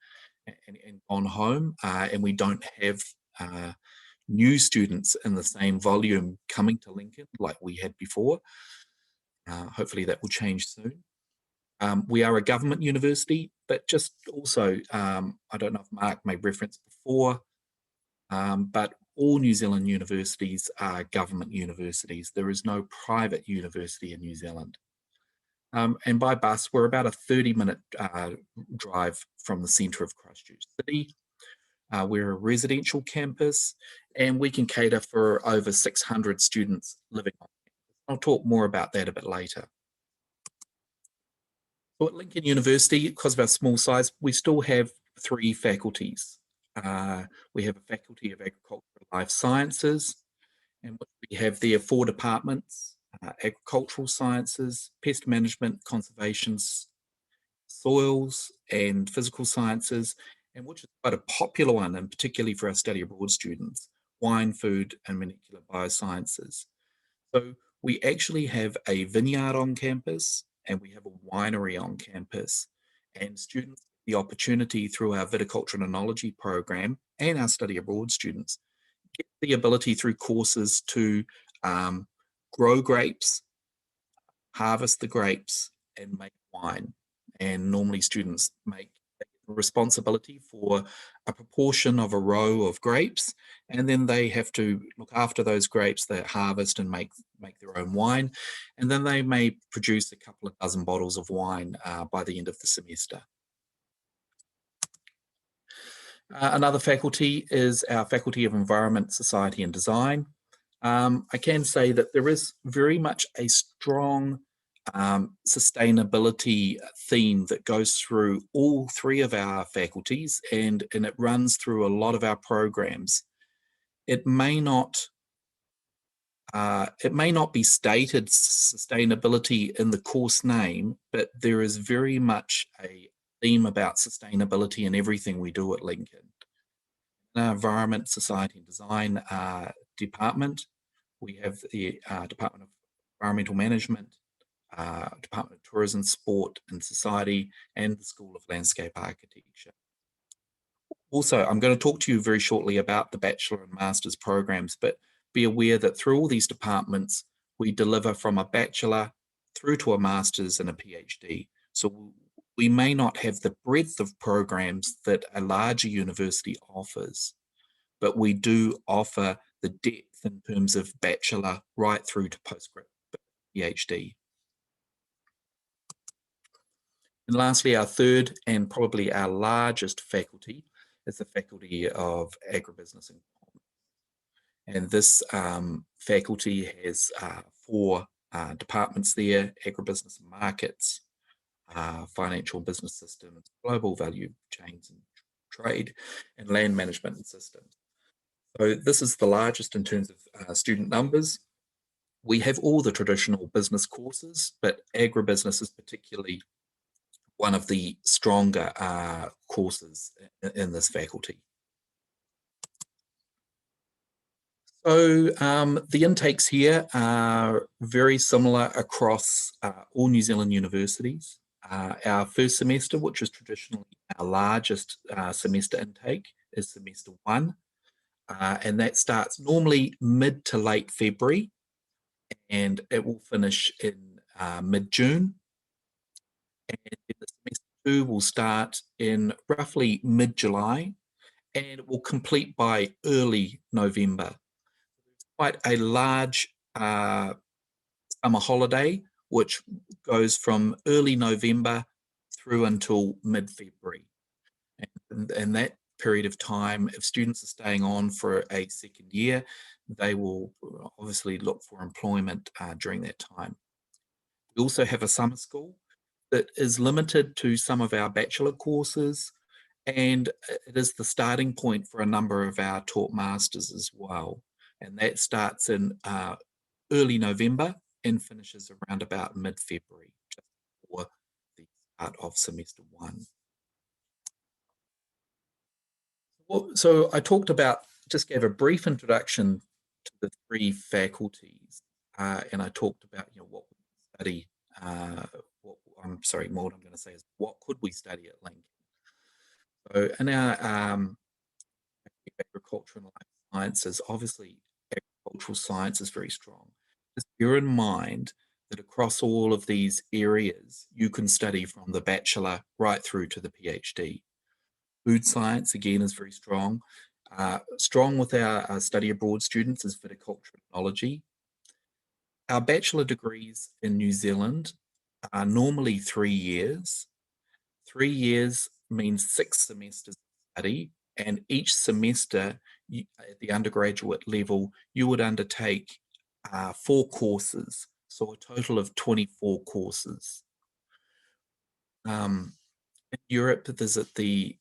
and gone home, and we don't have new students in the same volume coming to Lincoln like we had before. Hopefully that will change soon. We are a government university, but just also, I don't know if Mark made reference before, but all New Zealand universities are government universities. There is no private university in New Zealand. And by bus, we're about a 30-minute drive from the centre of Christchurch City. We're a residential campus, and we can cater for over 600 students living on campus. I'll talk more about that a bit later. So at Lincoln University, because of our small size, we still have 3 faculties. We have a Faculty of Agriculture and Life Sciences, and we have there 4 departments: agricultural sciences, pest management, conservation, soils, and physical sciences, and which is quite a popular one, and particularly for our study abroad students, wine, food, and molecular biosciences. So we actually have a vineyard on campus, and we have a winery on campus, and students have the opportunity through our viticulture and enology program and our study abroad students get the ability through courses to grow grapes, harvest the grapes, and make wine. And normally students make responsibility for a proportion of a row of grapes, and then they have to look after those grapes, they harvest and make their own wine, and then they may produce a couple of dozen bottles of wine by the end of the semester. Another faculty is our Faculty of Environment, Society and Design. I can say that there is very much a strong sustainability theme that goes through all 3 of our faculties, and it runs through a lot of our programs. It may not be stated sustainability in the course name, but there is very much a theme about sustainability in everything we do at Lincoln. In our Environment, Society and Design department, we have the Department of Environmental Management, Department of Tourism, Sport and Society, and the School of Landscape Architecture. Also, I'm going to talk to you very shortly about the Bachelor and Master's programs, but be aware that through all these departments, we deliver from a Bachelor through to a Master's and a PhD. So we may not have the breadth of programs that a larger university offers, but we do offer the depth in terms of Bachelor right through to postgrad PhD. And lastly, our third and probably our largest faculty is the Faculty of Agribusiness and Commerce. And this faculty has 4 departments there: agribusiness and markets, financial and business systems, global value chains and trade, and land management and systems. So this is the largest in terms of student numbers. We have all the traditional business courses, but agribusiness is particularly one of the stronger courses in this faculty. So the intakes here are very similar across all New Zealand universities. Our first semester, which is traditionally our largest semester intake, is semester 1. And that starts normally mid to late February, and it will finish in mid-June. And then the semester 2 will start in roughly mid-July, and it will complete by early November. Quite a large summer holiday, which goes from early November through until mid-February. And that period of time, if students are staying on for a second year, they will obviously look for employment during that time. We also have a summer school that is limited to some of our bachelor courses, and it is the starting point for a number of our taught masters as well. And that starts in early November and finishes around about mid-February, just before the start of semester 1. So I talked about, just gave a brief introduction to the 3 faculties, and I talked about what we study. What I'm going to say is what could we study at Lincoln? So in our agriculture and life sciences, obviously agricultural science is very strong. Just bear in mind that across all of these areas, you can study from the bachelor right through to the PhD. Food science, again, is very strong. Strong with our study abroad students is viticulture and enology. Our bachelor degrees in New Zealand are normally 3 years. 3 years means 6 semesters of study, and each semester at the undergraduate level, you would undertake 4 courses, so a total of 24 courses. In Europe, there's at the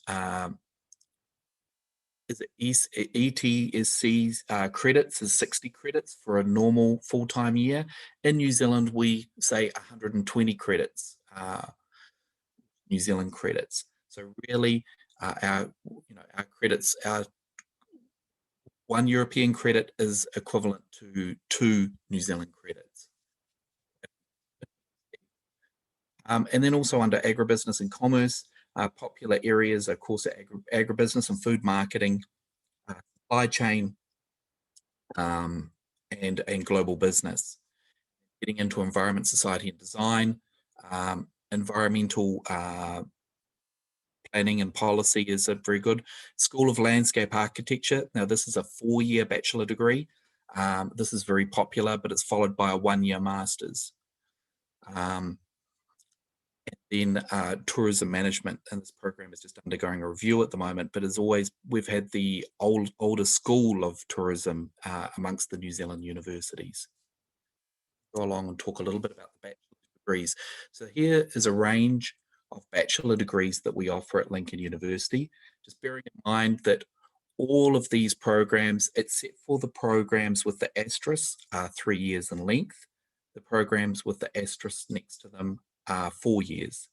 ETSC's credits is 60 credits for a normal full-time year. In New Zealand, we say 120 credits, New Zealand credits. So really, our credits, our 1 European credit is equivalent to 2 New Zealand credits. And then also under agribusiness and commerce, popular areas, of course, agribusiness and food marketing, supply chain, and global business. Getting into environment, society, and design, environmental planning and policy is a very good. School of Landscape Architecture. Now, this is a 4-year bachelor degree. This is very popular, but it's followed by a 1-year master's. And then tourism management, and this program is just undergoing a review at the moment, but as always, we've had the older school of tourism amongst the New Zealand universities. Go along and talk a little bit about the bachelor degrees. So here is a range of bachelor degrees that we offer at Lincoln University, just bearing in mind that all of these programs, except for the programs with the asterisk, are 3 years in length. The programs with the asterisk next to them are 4 years.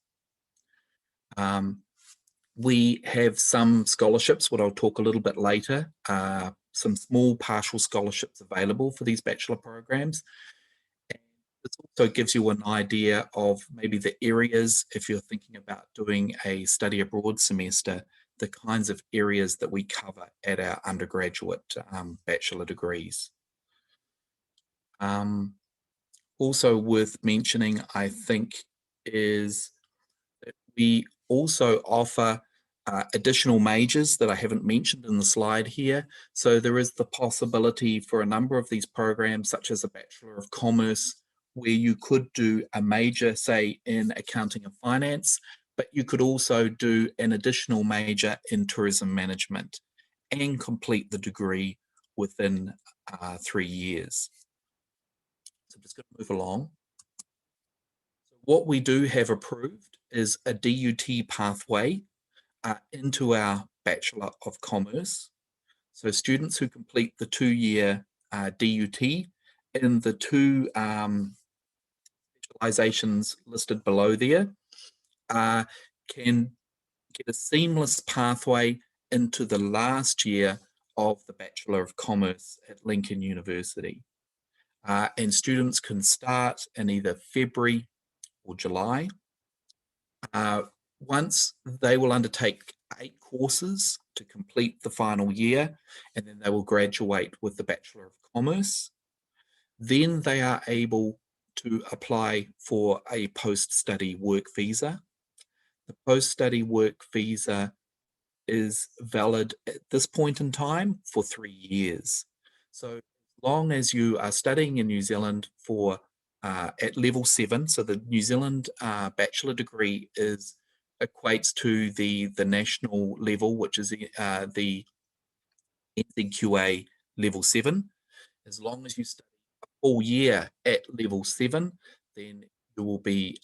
We have some scholarships, what I'll talk a little bit later, some small partial scholarships available for these bachelor programs. And this also gives you an idea of maybe the areas, if you're thinking about doing a study abroad semester, the kinds of areas that we cover at our undergraduate bachelor degrees. Also worth mentioning, I think, is that we also offer additional majors that I haven't mentioned in the slide here. So there is the possibility for a number of these programs, such as a Bachelor of Commerce, where you could do a major, say, in accounting and finance, but you could also do an additional major in tourism management and complete the degree within 3 years. So I'm just going to move along. What we do have approved is a DUT pathway into our Bachelor of Commerce. So students who complete the 2-year DUT in the 2 specializations listed below there can get a seamless pathway into the last year of the Bachelor of Commerce at Lincoln University. And students can start in either February or July. Once they will undertake 8 courses to complete the final year, and then they will graduate with the Bachelor of Commerce. Then they are able to apply for a post-study work visa. The post-study work visa is valid at this point in time for 3 years. So as long as you are studying in New Zealand for at level 7, so the New Zealand bachelor degree equates to the national level, which is the NZQA level 7. As long as you study a full year at level 7, then you will be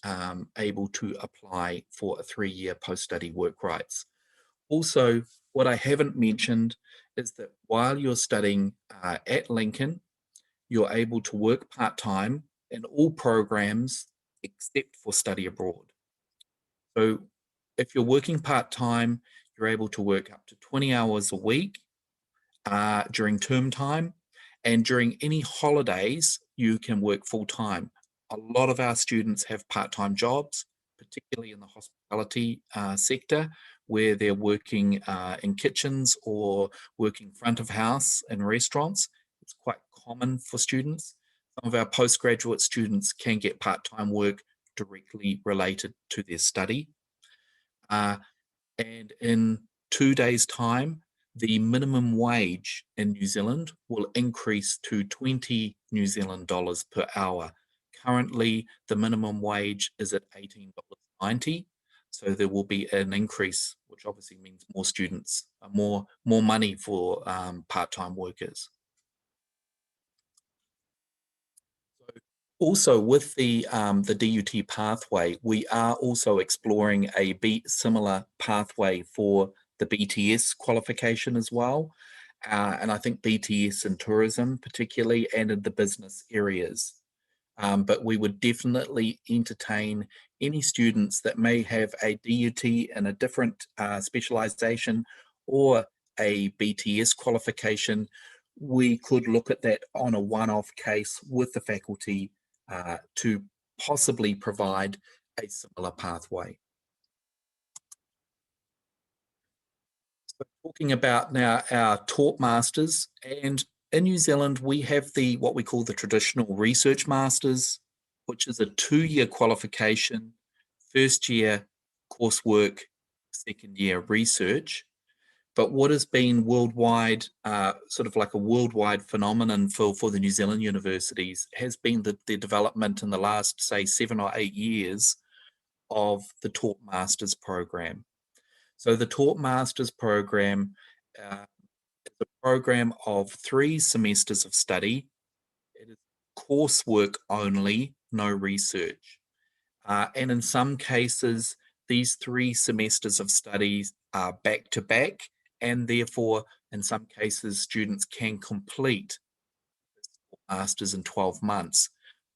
able to apply for a 3-year post-study work rights. Also, what I haven't mentioned is that while you're studying at Lincoln, you're able to work part-time in all programs except for study abroad. So if you're working part-time, you're able to work up to 20 hours a week during term time, and during any holidays, you can work full-time. A lot of our students have part-time jobs, particularly in the hospitality sector, where they're working in kitchens or working front of house in restaurants. It's quite common for students. Some of our postgraduate students can get part-time work directly related to their study. And in 2 days' time, the minimum wage in New Zealand will increase to 20 New Zealand dollars per hour. Currently, the minimum wage is at $18.90. So there will be an increase, which obviously means more students, more money for part-time workers. So also with the DUT pathway, we are also exploring a similar pathway for the BTS qualification as well. And I think BTS in tourism particularly, and in the business areas. But we would definitely entertain any students that may have a DUT in a different specialization or a BTS qualification. We could look at that on a one-off case with the faculty to possibly provide a similar pathway. So talking about now our taught masters, and in New Zealand, we have what we call the traditional research masters, which is a 2-year qualification, first year coursework, second year research. But what has been worldwide, sort of like a worldwide phenomenon for the New Zealand universities, has been the development in the last, say, 7 or 8 years of the taught masters program. So the taught masters program is a program of 3 semesters of study. It is coursework only, no research. And in some cases, these 3 semesters of studies are back to back, and therefore, in some cases, students can complete masters in 12 months,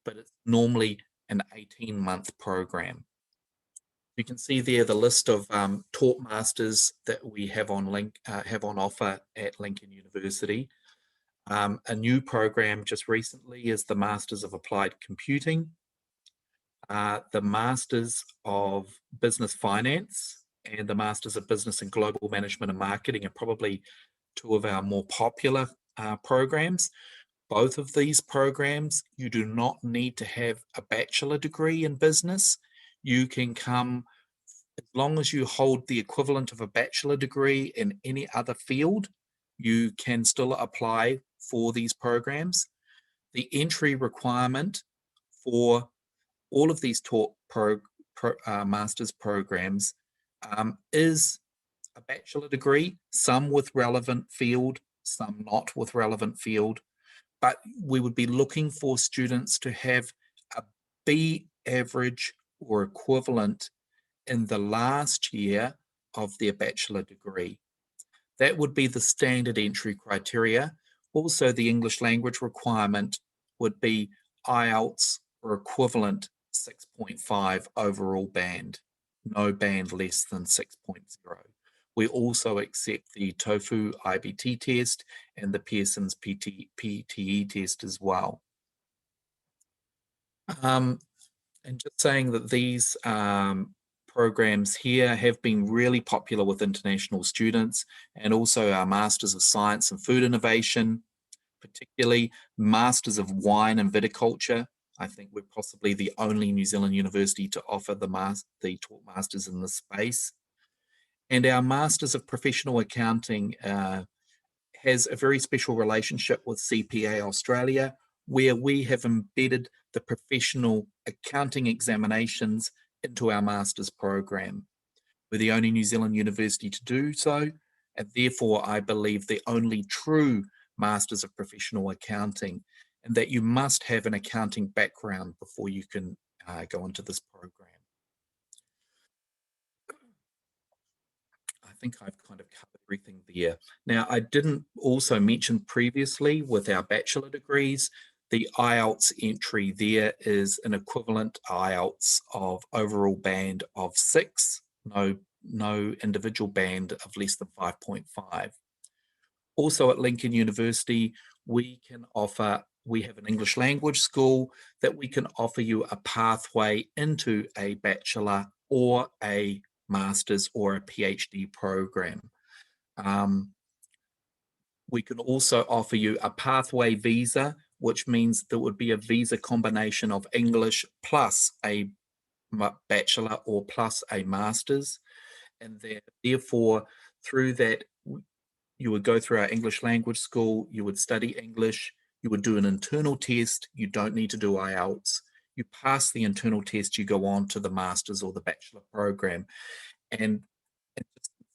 but it's normally an 18-month program. You can see there the list of taught masters that we have on offer at Lincoln University. A new program just recently is the Masters of Applied Computing, the Masters of Business Finance, and the Masters of Business and Global Management and Marketing are probably 2 of our more popular programs. Both of these programs, you do not need to have a bachelor degree in business. You can come, as long as you hold the equivalent of a bachelor degree in any other field, you can still apply for these programs. The entry requirement for all of these taught master's programs is a bachelor degree, some with relevant field, some not with relevant field. But we would be looking for students to have a B average or equivalent in the last year of their bachelor degree. That would be the standard entry criteria. Also, the English language requirement would be IELTS or equivalent 6.5 overall band, no band less than 6.0, We also accept the TOEFL IBT test and the Pearson's PTE test as well. And just saying that these programs here have been really popular with international students, and also our Masters of Science and Food Innovation, particularly Masters of Wine and Viticulture. I think we're possibly the only New Zealand university to offer the taught masters in this space. And our Masters of Professional Accounting has a very special relationship with CPA Australia, where we have embedded the professional accounting examinations into our master's program. We're the only New Zealand university to do so, and therefore I believe the only true Masters of Professional Accounting, and that you must have an accounting background before you can go into this program. I think I've kind of covered everything there. Now, I didn't also mention previously with our bachelor degrees, the IELTS entry there is an equivalent IELTS of overall band of 6, no individual band of less than 5.5. Also at Lincoln University, we have an English language school that we can offer you a pathway into a bachelor or a master's or a PhD program. We can also offer you a pathway visa, which means there would be a visa combination of English plus a bachelor or plus a master's. And therefore, through that, you would go through our English language school, you would study English, you would do an internal test, you don't need to do IELTS. You pass the internal test, you go on to the master's or the bachelor program. And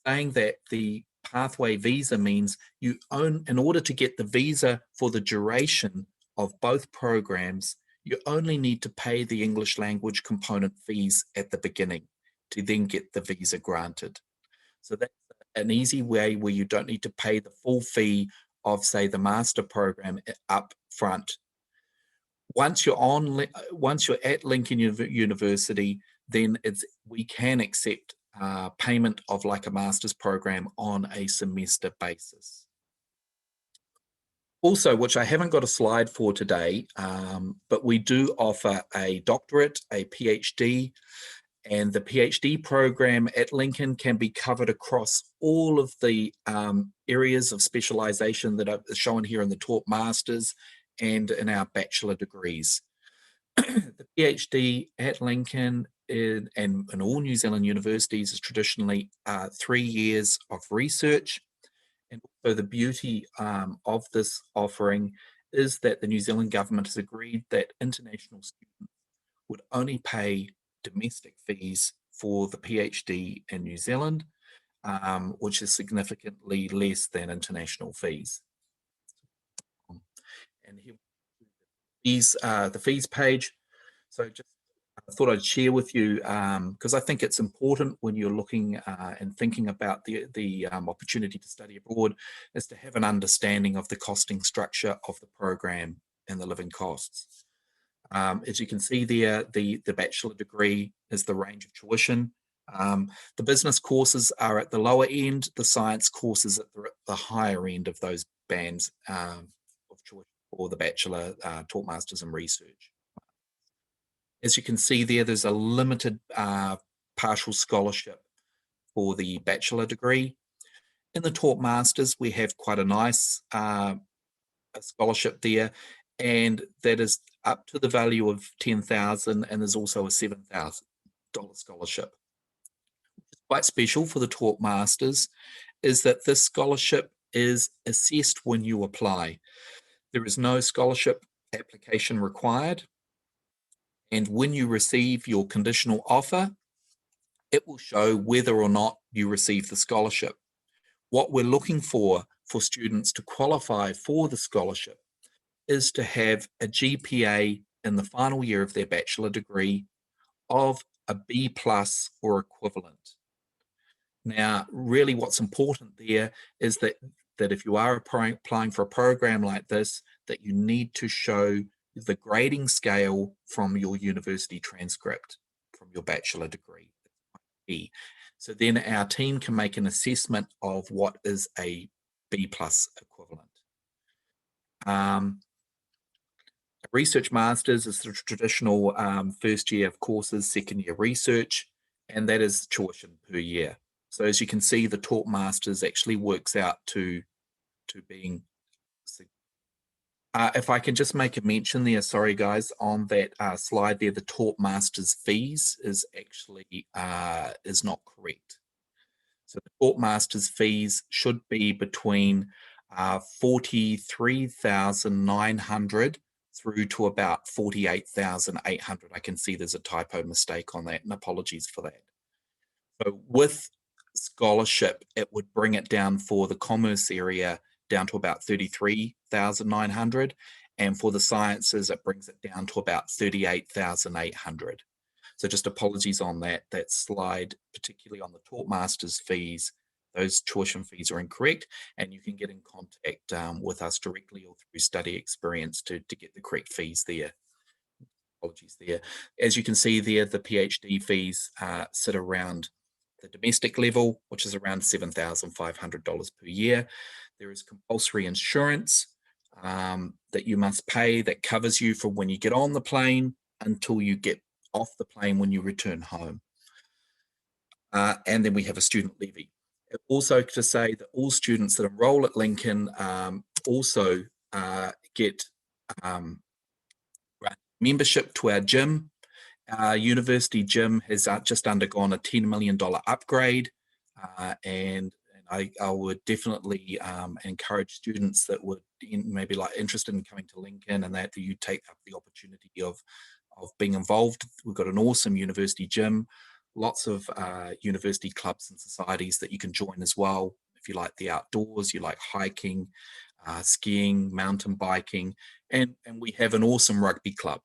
saying that the pathway visa means in order to get the visa for the duration of both programs, you only need to pay the English language component fees at the beginning to then get the visa granted. So that's an easy way where you don't need to pay the full fee of, say, the master program up front. Once you're at Lincoln University, then we can accept payment of like a master's program on a semester basis. Also, which I haven't got a slide for today, but we do offer a doctorate, a PhD, and the PhD program at Lincoln can be covered across all of the areas of specialization that are shown here in the taught masters and in our bachelor degrees. The PhD at Lincoln and in all New Zealand universities is traditionally 3 years of research. And also the beauty of this offering is that the New Zealand government has agreed that international students would only pay domestic fees for the PhD in New Zealand, which is significantly less than international fees. And here the fees page. So just I thought I'd share with you because I think it's important when you're looking and thinking about the opportunity to study abroad is to have an understanding of the costing structure of the program and the living costs. As you can see there, the bachelor degree is the range of tuition. The business courses are at the lower end, the science courses at the higher end of those bands of tuition for the bachelor, taught masters and research. As you can see there, there's a limited partial scholarship for the bachelor degree. In the taught masters, we have quite a nice scholarship there, and that is up to the value of $10,000, and there's also a $7,000 scholarship. What's quite special for the taught masters is that this scholarship is assessed when you apply. There is no scholarship application required, and when you receive your conditional offer, it will show whether or not you receive the scholarship. What we're looking for students to qualify for the scholarship is to have a GPA in the final year of their bachelor degree of a B+ or equivalent. Now, really what's important there is that if you are applying for a program like this, that you need to show the grading scale from your university transcript from your bachelor degree. So then our team can make an assessment of what is a B+ equivalent. A research master's is the traditional first year of courses, second year research, and that is tuition per year. So as you can see, the taught masters actually works out to being, if I can just make a mention there, sorry guys, on that slide there, the taught masters fees is actually is not correct. So the taught masters fees should be between 43,900 through to about 48,800. I can see there's a typo mistake on that, and apologies for that. So with scholarship, it would bring it down for the commerce area down to about 33,900, and for the sciences, it brings it down to about 38,800. So just apologies on that slide, particularly on the taught masters fees. Those tuition fees are incorrect, and you can get in contact with us directly or through study experience to get the correct fees there. Apologies there. As you can see there, the PhD fees sit around the domestic level, which is around $7,500 per year. There is compulsory insurance that you must pay that covers you from when you get on the plane until you get off the plane when you return home. And then we have a student levy. Also to say that all students that enroll at Lincoln also get membership to our gym. Our university gym has just undergone a $10 million upgrade, and I would definitely encourage students that would maybe interested in coming to Lincoln and that you take up the opportunity of being involved. We've got an awesome university gym, lots of university clubs and societies that you can join as well. If you like the outdoors, you like hiking, skiing, mountain biking, and we have an awesome rugby club.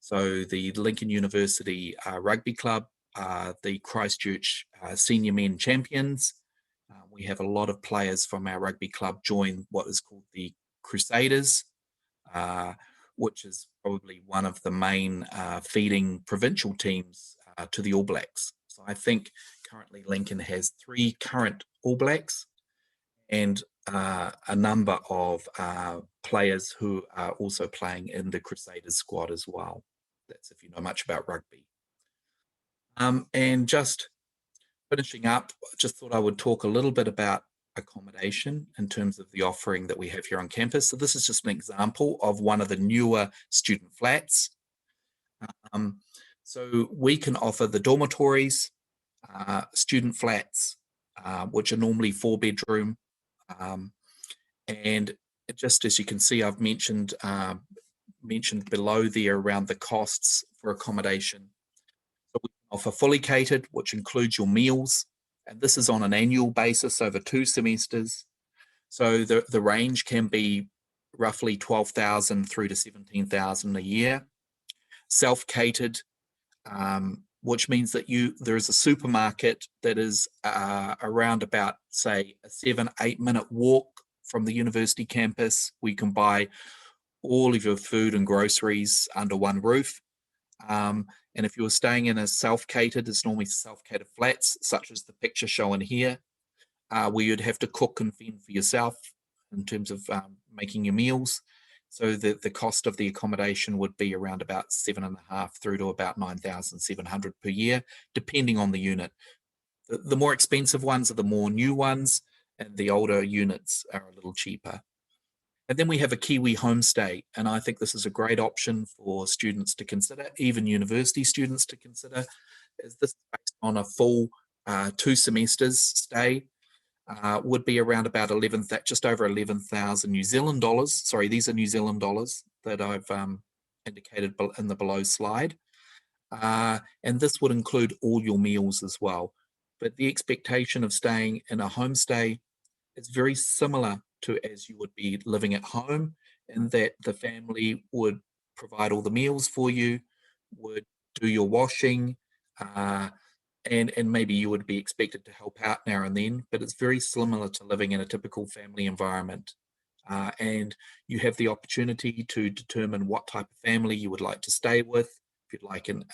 So the Lincoln University Rugby Club, the Christchurch Senior Men Champions. We have a lot of players from our rugby club join what is called the Crusaders, which is probably one of the main feeding provincial teams to the All Blacks. So I think currently Lincoln has 3 current All Blacks and a number of players who are also playing in the Crusaders squad as well. That's if you know much about rugby. And just finishing up, just thought I would talk a little bit about accommodation in terms of the offering that we have here on campus. So this is just an example of one of the newer student flats. So we can offer the dormitories, student flats, which are normally 4-bedroom. And just as you can see, I've mentioned below there around the costs for accommodation. So we offer fully catered, which includes your meals, and this is on an annual basis over 2 semesters. So the range can be roughly 12,000 through to 17,000 a year. Self-catered, which means that there is a supermarket that is around about, say, a 7-8 minute walk from the university campus. We can buy all of your food and groceries under one roof. And if you were staying in a self-catered, it's normally self-catered flats, such as the picture shown here, where you'd have to cook and fend for yourself in terms of making your meals. So the cost of the accommodation would be around about 7,500 through to about 9,700 per year, depending on the unit. The more expensive ones are the more new ones, and the older units are a little cheaper. And then we have a Kiwi Homestay, and I think this is a great option for students to consider, even university students to consider, as this is based on a full 2 semesters stay. Would be around about just over 11,000 New Zealand dollars. Sorry, these are New Zealand dollars that I've indicated in the below slide. And this would include all your meals as well. But the expectation of staying in a homestay is very similar to as you would be living at home, in that the family would provide all the meals for you, would do your washing, and maybe you would be expected to help out now and then, but it's very similar to living in a typical family environment. And you have the opportunity to determine what type of family you would like to stay with. If you'd like an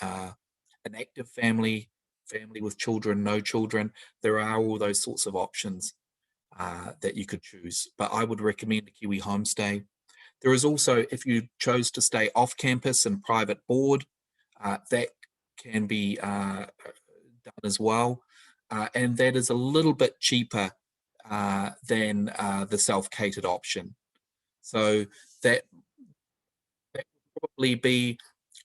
active family, family with children, no children. There are all those sorts of options that you could choose. But I would recommend a Kiwi Homestay. There is also, if you chose to stay off campus and private board, that can be done as well. And that is a little bit cheaper than the self-catered option. So that would probably be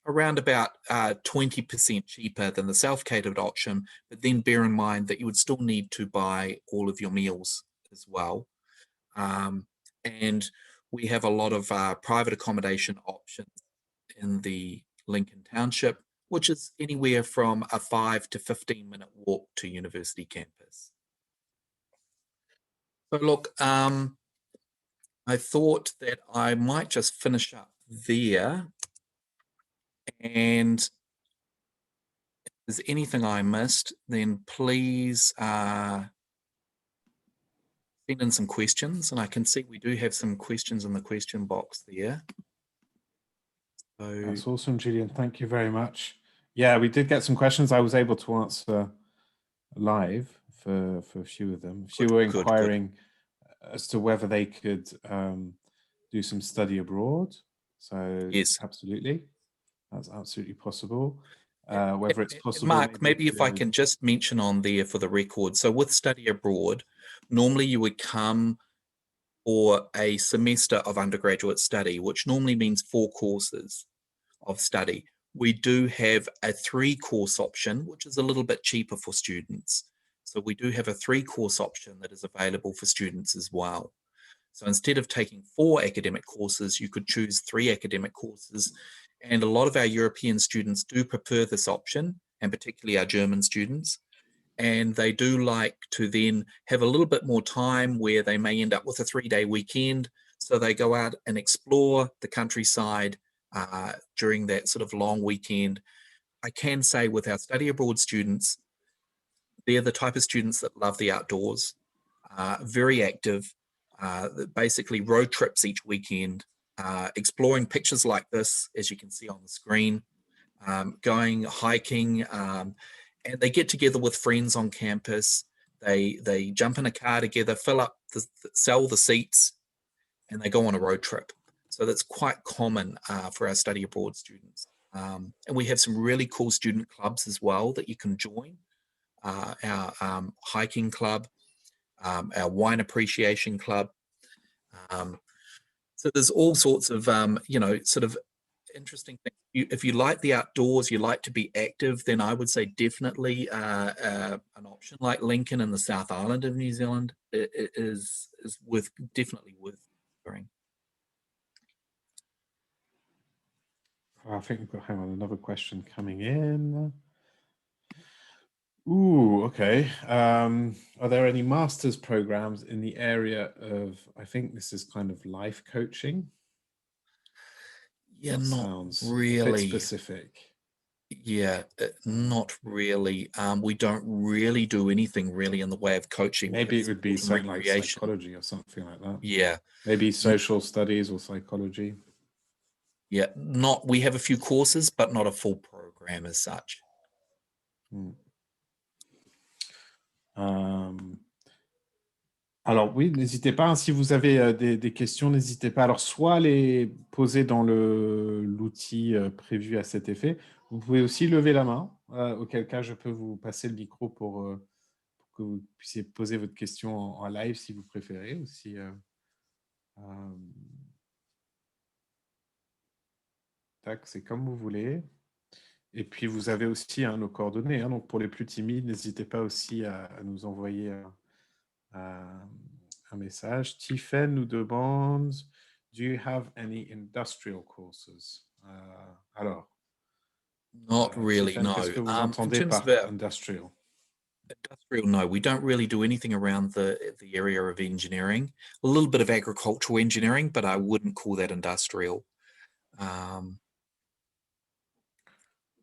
around about 20% cheaper than the self-catered option, but then bear in mind that you would still need to buy all of your meals as well. And we have a lot of private accommodation options in the Lincoln Township, which is anywhere from a 5 to 15-minute walk to university campus. So look, I thought that I might just finish up there. And if there's anything I missed, then please send in some questions. And I can see we do have some questions in the question box there. So, that's awesome, Julian. Thank you very much. Yeah, we did get some questions I was able to answer live for a few of them. A few were inquiring as to whether they could do some study abroad. So yes, absolutely, that's absolutely possible. Whether it's possible, Mark, maybe if I can just mention on there for the record. So with study abroad, normally you would come for a semester of undergraduate study, which normally means 4 courses of study. We do have a 3-course option, which is a little bit cheaper for students. So we do have a 3-course option that is available for students as well. So instead of taking 4 academic courses, you could choose 3 academic courses. And a lot of our European students do prefer this option, and particularly our German students. And they do like to then have a little bit more time where they may end up with a 3-day weekend. So they go out and explore the countryside during that sort of long weekend. I can say with our study abroad students, they're the type of students that love the outdoors, very active, basically road trips each weekend, exploring pictures like this, as you can see on the screen, going hiking, and they get together with friends on campus. They jump in a car together, sell the seats, and they go on a road trip. So that's quite common for our study abroad students. And we have some really cool student clubs as well that you can join. Our hiking club, our wine appreciation club. So there's all sorts of, sort of interesting things. If you like the outdoors, you like to be active, then I would say definitely an option like Lincoln in the South Island of New Zealand is definitely worth considering. I think we've got, hang on, another question coming in. Ooh, okay. Are there any master's programs in the area of, I think this is kind of life coaching? Yeah, that not sounds really. a bit specific. Yeah, not really. We don't really do anything really in the way of coaching. Maybe it would be something like psychology or something like that. Yeah. Maybe social studies or psychology. Yeah, we have a few courses, but not a full program as such. Alors oui, n'hésitez pas, hein, si vous avez des questions, n'hésitez pas. Alors soit les poser dans l'outil prévu à cet effet, vous pouvez aussi lever la main, auquel cas je peux vous passer le micro pour que vous puissiez poser votre question en live si vous préférez. Aussi, tac, c'est comme vous voulez. Et puis vous avez aussi nos coordonnées, hein, donc pour les plus timides, n'hésitez pas aussi à nous envoyer un message. Tiffen nous demande, do you have any industrial courses? Alors, not really, Tiffen, no. qu'est-ce que vous entendez par industrial? Industrial, no. We don't really do anything around the area of engineering. A little bit of agricultural engineering, but I wouldn't call that industrial.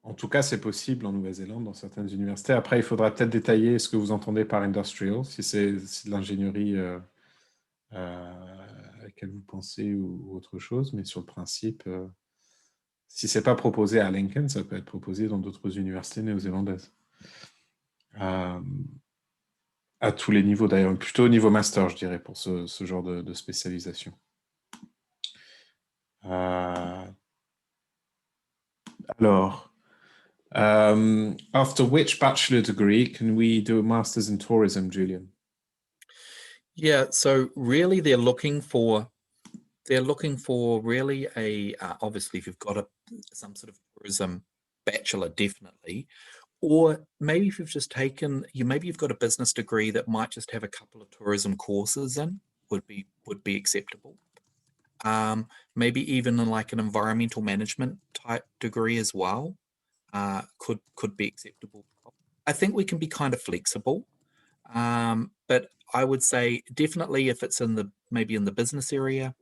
En tout cas, c'est possible en Nouvelle-Zélande, dans certaines universités. Après, il faudra peut-être détailler ce que vous entendez par industrial, si c'est de l'ingénierie à laquelle vous pensez ou autre chose. Mais sur le principe, si ce n'est pas proposé à Lincoln, ça peut être proposé dans d'autres universités néo-zélandaises. à tous les niveaux d'ailleurs, plutôt au niveau master, je dirais, pour ce genre de spécialisation. Alors, after which bachelor degree can we do a master's in tourism, Julian? Yeah, so really they're looking for really a obviously if you've got some sort of tourism bachelor, definitely, or maybe if you've just taken maybe you've got a business degree that might just have a couple of tourism courses in, would be acceptable. Maybe even in like an environmental management type degree as well, could be acceptable. I think we can be kind of flexible, but I would say definitely if it's maybe in the business area,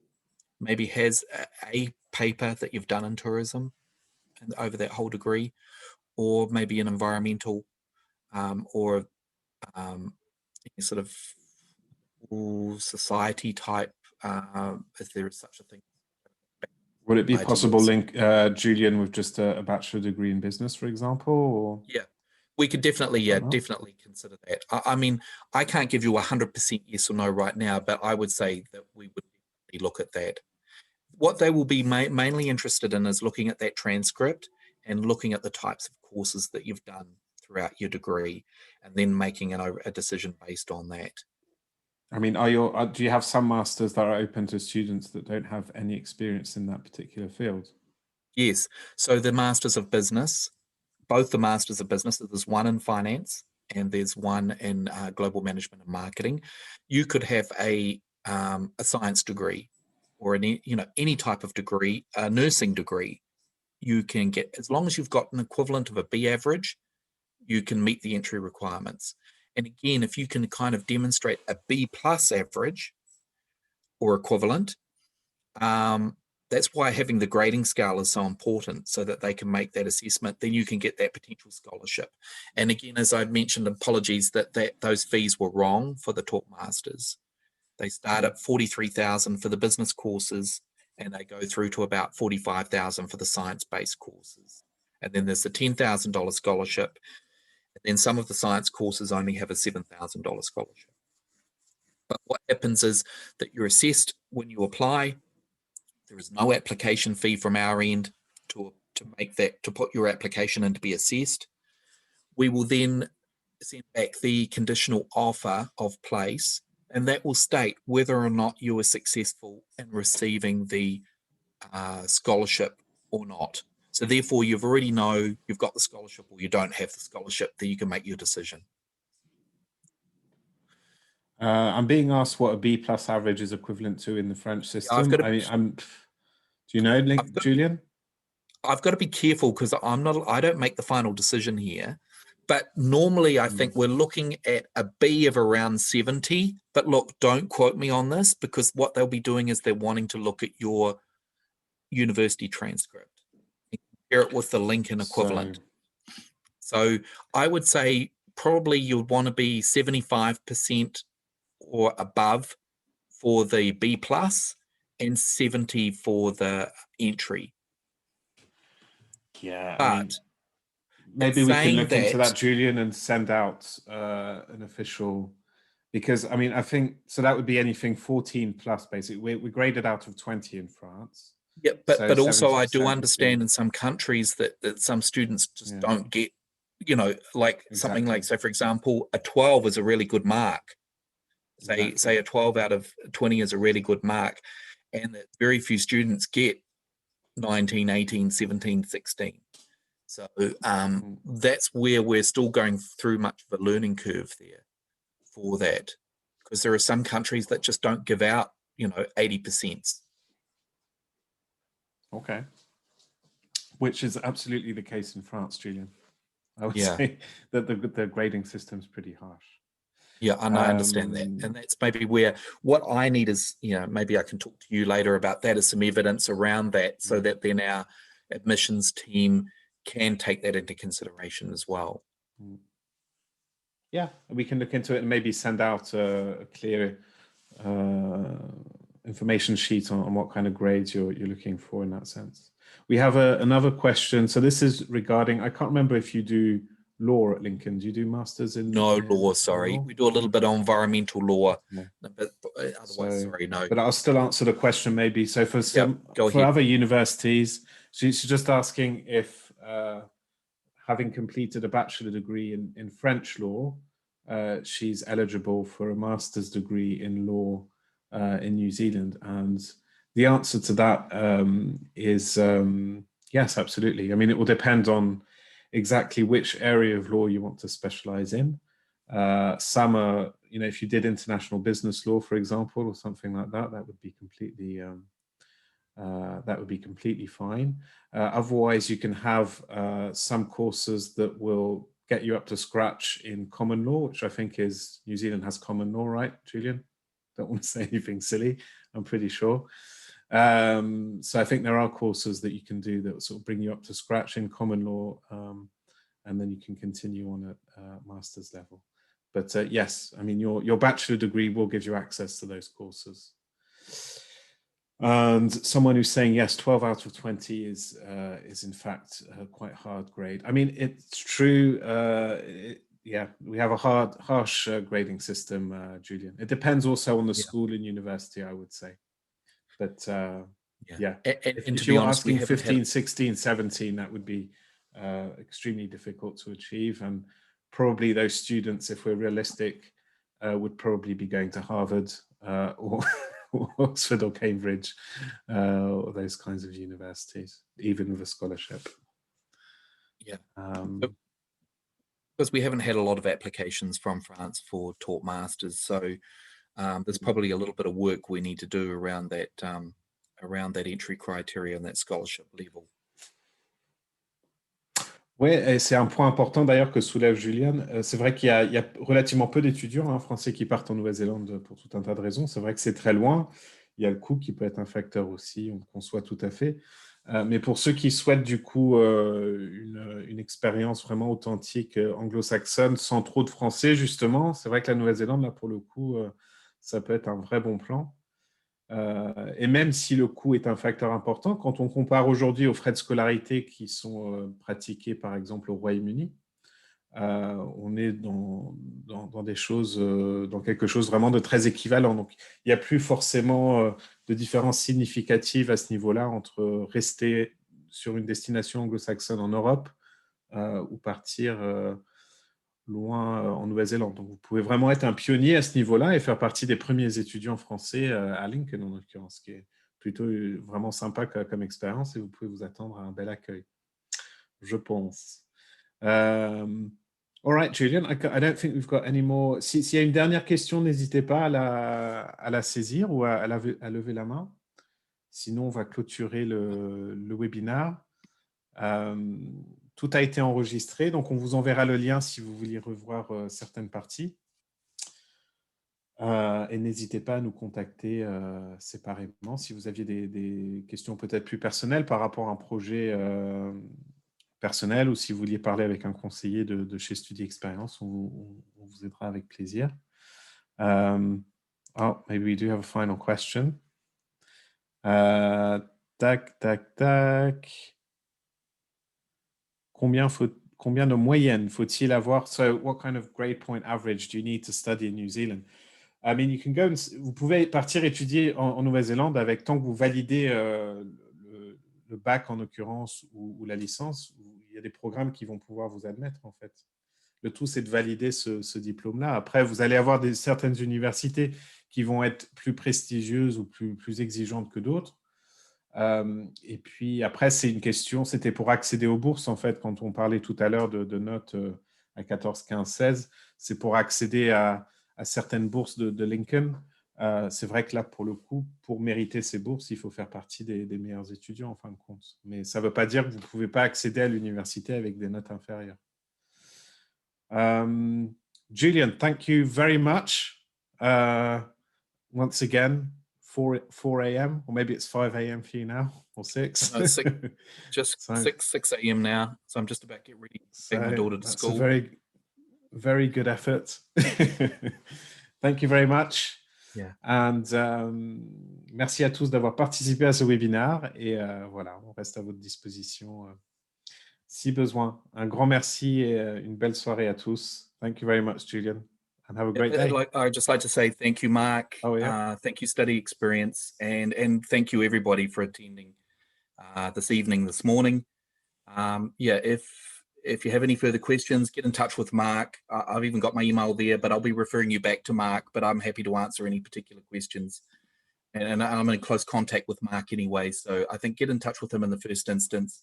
maybe has a paper that you've done in tourism and over that whole degree, or maybe an environmental or sort of society type, if there is such a thing. Would it be possible link Julian with just a bachelor degree in business, for example? Or? Yeah, we could definitely, definitely consider that. I mean, I can't give you 100% yes or no right now, but I would say that we would definitely look at that. What they will be mainly interested in is looking at that transcript and looking at the types of courses that you've done throughout your degree, and then making a decision based on that. I mean, do you have some masters that are open to students that don't have any experience in that particular field? Yes. So the Masters of Business, both the Masters of Business, there's one in finance and there's one in global management and marketing. You could have a science degree or any type of degree, a nursing degree. You can get, as long as you've got an equivalent of a B average, you can meet the entry requirements. And again, if you can kind of demonstrate a B plus average or equivalent, that's why having the grading scale is so important, so that they can make that assessment. Then you can get that potential scholarship. And again, as I've mentioned, apologies that those fees were wrong for the Talk Masters. They start at $43,000 for the business courses, and they go through to about $45,000 for the science-based courses. And then there's the $10,000 scholarship. And then some of the science courses only have a $7,000 scholarship. But what happens is that you're assessed when you apply. There is no application fee from our end to put your application in to be assessed. We will then send back the conditional offer of place, and that will state whether or not you were successful in receiving the scholarship or not. So therefore, you've already know you've got the scholarship or you don't have the scholarship, then you can make your decision. I'm being asked what a B plus average is equivalent to in the French system. Do you know, Julian? I've got to be careful because I don't make the final decision here. But normally I think we're looking at a B of around 70. But look, don't quote me on this, because what they'll be doing is they're wanting to look at your university transcript and compare it with the Lincoln equivalent. So I would say probably you'd want to be 75% or above for the B plus and 70 for the entry. Yeah, but maybe we can look into that, Julian, and send out an official, because I mean, I think so that would be anything 14 plus basically. We graded out of 20 in France. Yeah, but also I do understand in some countries that some students just don't get, like something like, so for example, a 12 is a really good mark. Say a 12 out of 20 is a really good mark, and that very few students get 19, 18, 17, 16. So that's where we're still going through much of a learning curve there for that, because there are some countries that just don't give out, 80%. Okay. Which is absolutely the case in France, Julian. I would say that the grading system's pretty harsh. Yeah, and I understand that. And that's maybe where what I need is, maybe I can talk to you later about that as some evidence around that, so that then our admissions team can take that into consideration as well. Yeah, we can look into it and maybe send out a clear information sheet on what kind of grades you're looking for in that sense. We have another question. So this is regarding, I can't remember if you do law at Lincoln. Do you do masters in No law, sorry. law? We do a little bit of environmental law, Yeah. but otherwise, sorry, no. But I'll still answer the question maybe. So for Go for ahead. other universities, she's just asking if having completed a bachelor degree in French law, she's eligible for a master's degree in law in New Zealand. And the answer to that is yes, absolutely. I mean, it will depend on exactly which area of law you want to specialize in. Some are, you know, if you did international business law, for example, or something like that, that would be completely fine. Otherwise, you can have some courses that will get you up to scratch in common law, which I think is, New Zealand has common law, right, Julian? Don't want to say anything silly, I'm pretty sure. So I think there are courses that you can do that will sort of bring you up to scratch in common law, and then you can continue on at master's level. But yes, I mean, your bachelor degree will give you access to those courses. And someone who's saying yes, 12 out of 20 is in fact quite a hard grade. I mean, it's true. Yeah, we have a harsh grading system, Julian. It depends also on the school and university, I would say. But yeah, if you're asking 15, 16, 17, that would be extremely difficult to achieve. And probably those students, if we're realistic, would probably be going to Harvard or Oxford or Cambridge, or those kinds of universities, even with a scholarship. Yeah. Because we haven't had a lot of applications from France for taught masters, so there's probably a little bit of work we need to do around that entry criteria and that scholarship level. Oui, et c'est un point important d'ailleurs que soulève Julian. C'est vrai qu'il y a relativement peu d'étudiants français qui partent en Nouvelle-Zélande pour tout un tas de raisons. C'est vrai que c'est très loin. Il y a le coût qui peut être un facteur aussi, on le conçoit tout à fait. Mais pour ceux qui souhaitent du coup une expérience vraiment authentique anglo-saxonne, sans trop de français justement, c'est vrai que la Nouvelle-Zélande, là pour le coup, ça peut être un vrai bon plan. Et même si le coût est un facteur important, quand on compare aujourd'hui aux frais de scolarité qui sont pratiqués par exemple au Royaume-Uni, on est dans des choses, dans quelque chose vraiment de très équivalent. Donc, il n'y a plus forcément de différence significative à ce niveau-là entre rester sur une destination anglo-saxonne en Europe ou partir loin en Nouvelle-Zélande. Donc, vous pouvez vraiment être un pionnier à ce niveau-là et faire partie des premiers étudiants français à Lincoln, en l'occurrence, ce qui est plutôt vraiment sympa comme expérience et vous pouvez vous attendre à un bel accueil, je pense. All right, Julian, I don't think we've got any more. S'il y a une dernière question, n'hésitez pas à la saisir ou à lever la main. Sinon, on va clôturer le webinaire. Tout a été enregistré, donc on vous enverra le lien si vous voulez revoir certaines parties. Et n'hésitez pas à nous contacter séparément si vous aviez des questions peut-être plus personnelles par rapport à un projet personnel ou si vous vouliez parler avec un conseiller de chez Studi Experience, on vous aidera avec plaisir. Oh, maybe we do have a final question. Tac, tac, tac. Combien de moyenne faut-il avoir? So, what kind of grade point average do you need to study in New Zealand? I mean, you can go vous pouvez partir étudier en Nouvelle-Zélande avec tant que vous validez le bac en l'occurrence ou la licence. Il y a des programmes qui vont pouvoir vous admettre en fait. Le tout, c'est de valider ce diplôme-là. Après, vous allez avoir certaines universités qui vont être plus prestigieuses ou plus exigeantes que d'autres. Et puis après, c'est une question, c'était pour accéder aux bourses en fait, quand on parlait tout à l'heure de notes à 14, 15, 16, c'est pour accéder à certaines bourses de Lincoln. C'est vrai que là, pour le coup, pour mériter ces bourses, il faut faire partie des meilleurs étudiants en fin de compte. Mais ça ne veut pas dire que vous ne pouvez pas accéder à l'université avec des notes inférieures. Julian, thank you very much. Once again, 4 a.m. or maybe it's 5 a.m. for you now, or 6. No, 6 a.m. now, so I'm just about to get ready to take my daughter to school. That's a very, very good effort. Thank you very much. Yeah. And merci à tous d'avoir participé à ce webinaire et voilà, on reste à votre disposition si besoin. Un grand merci et une belle soirée à tous. Thank you very much, Julian, and have a great day. I'd just like to say thank you, Mark. Oh, yeah. Thank you, Study Experience, and thank you everybody for attending this evening, this morning. Yeah, if you have any further questions, get in touch with Mark. I've even got my email there, but I'll be referring you back to Mark, but I'm happy to answer any particular questions. And I'm in close contact with Mark anyway, so I think get in touch with him in the first instance.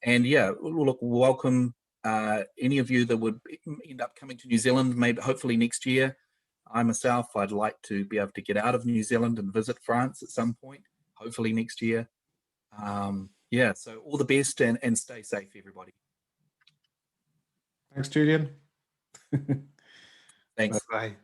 And yeah, look, welcome any of you that would end up coming to New Zealand, maybe hopefully next year. I myself, I'd like to be able to get out of New Zealand and visit France at some point, hopefully next year. Yeah, so all the best and stay safe, everybody. Thanks, Julian. Thanks. Bye-bye.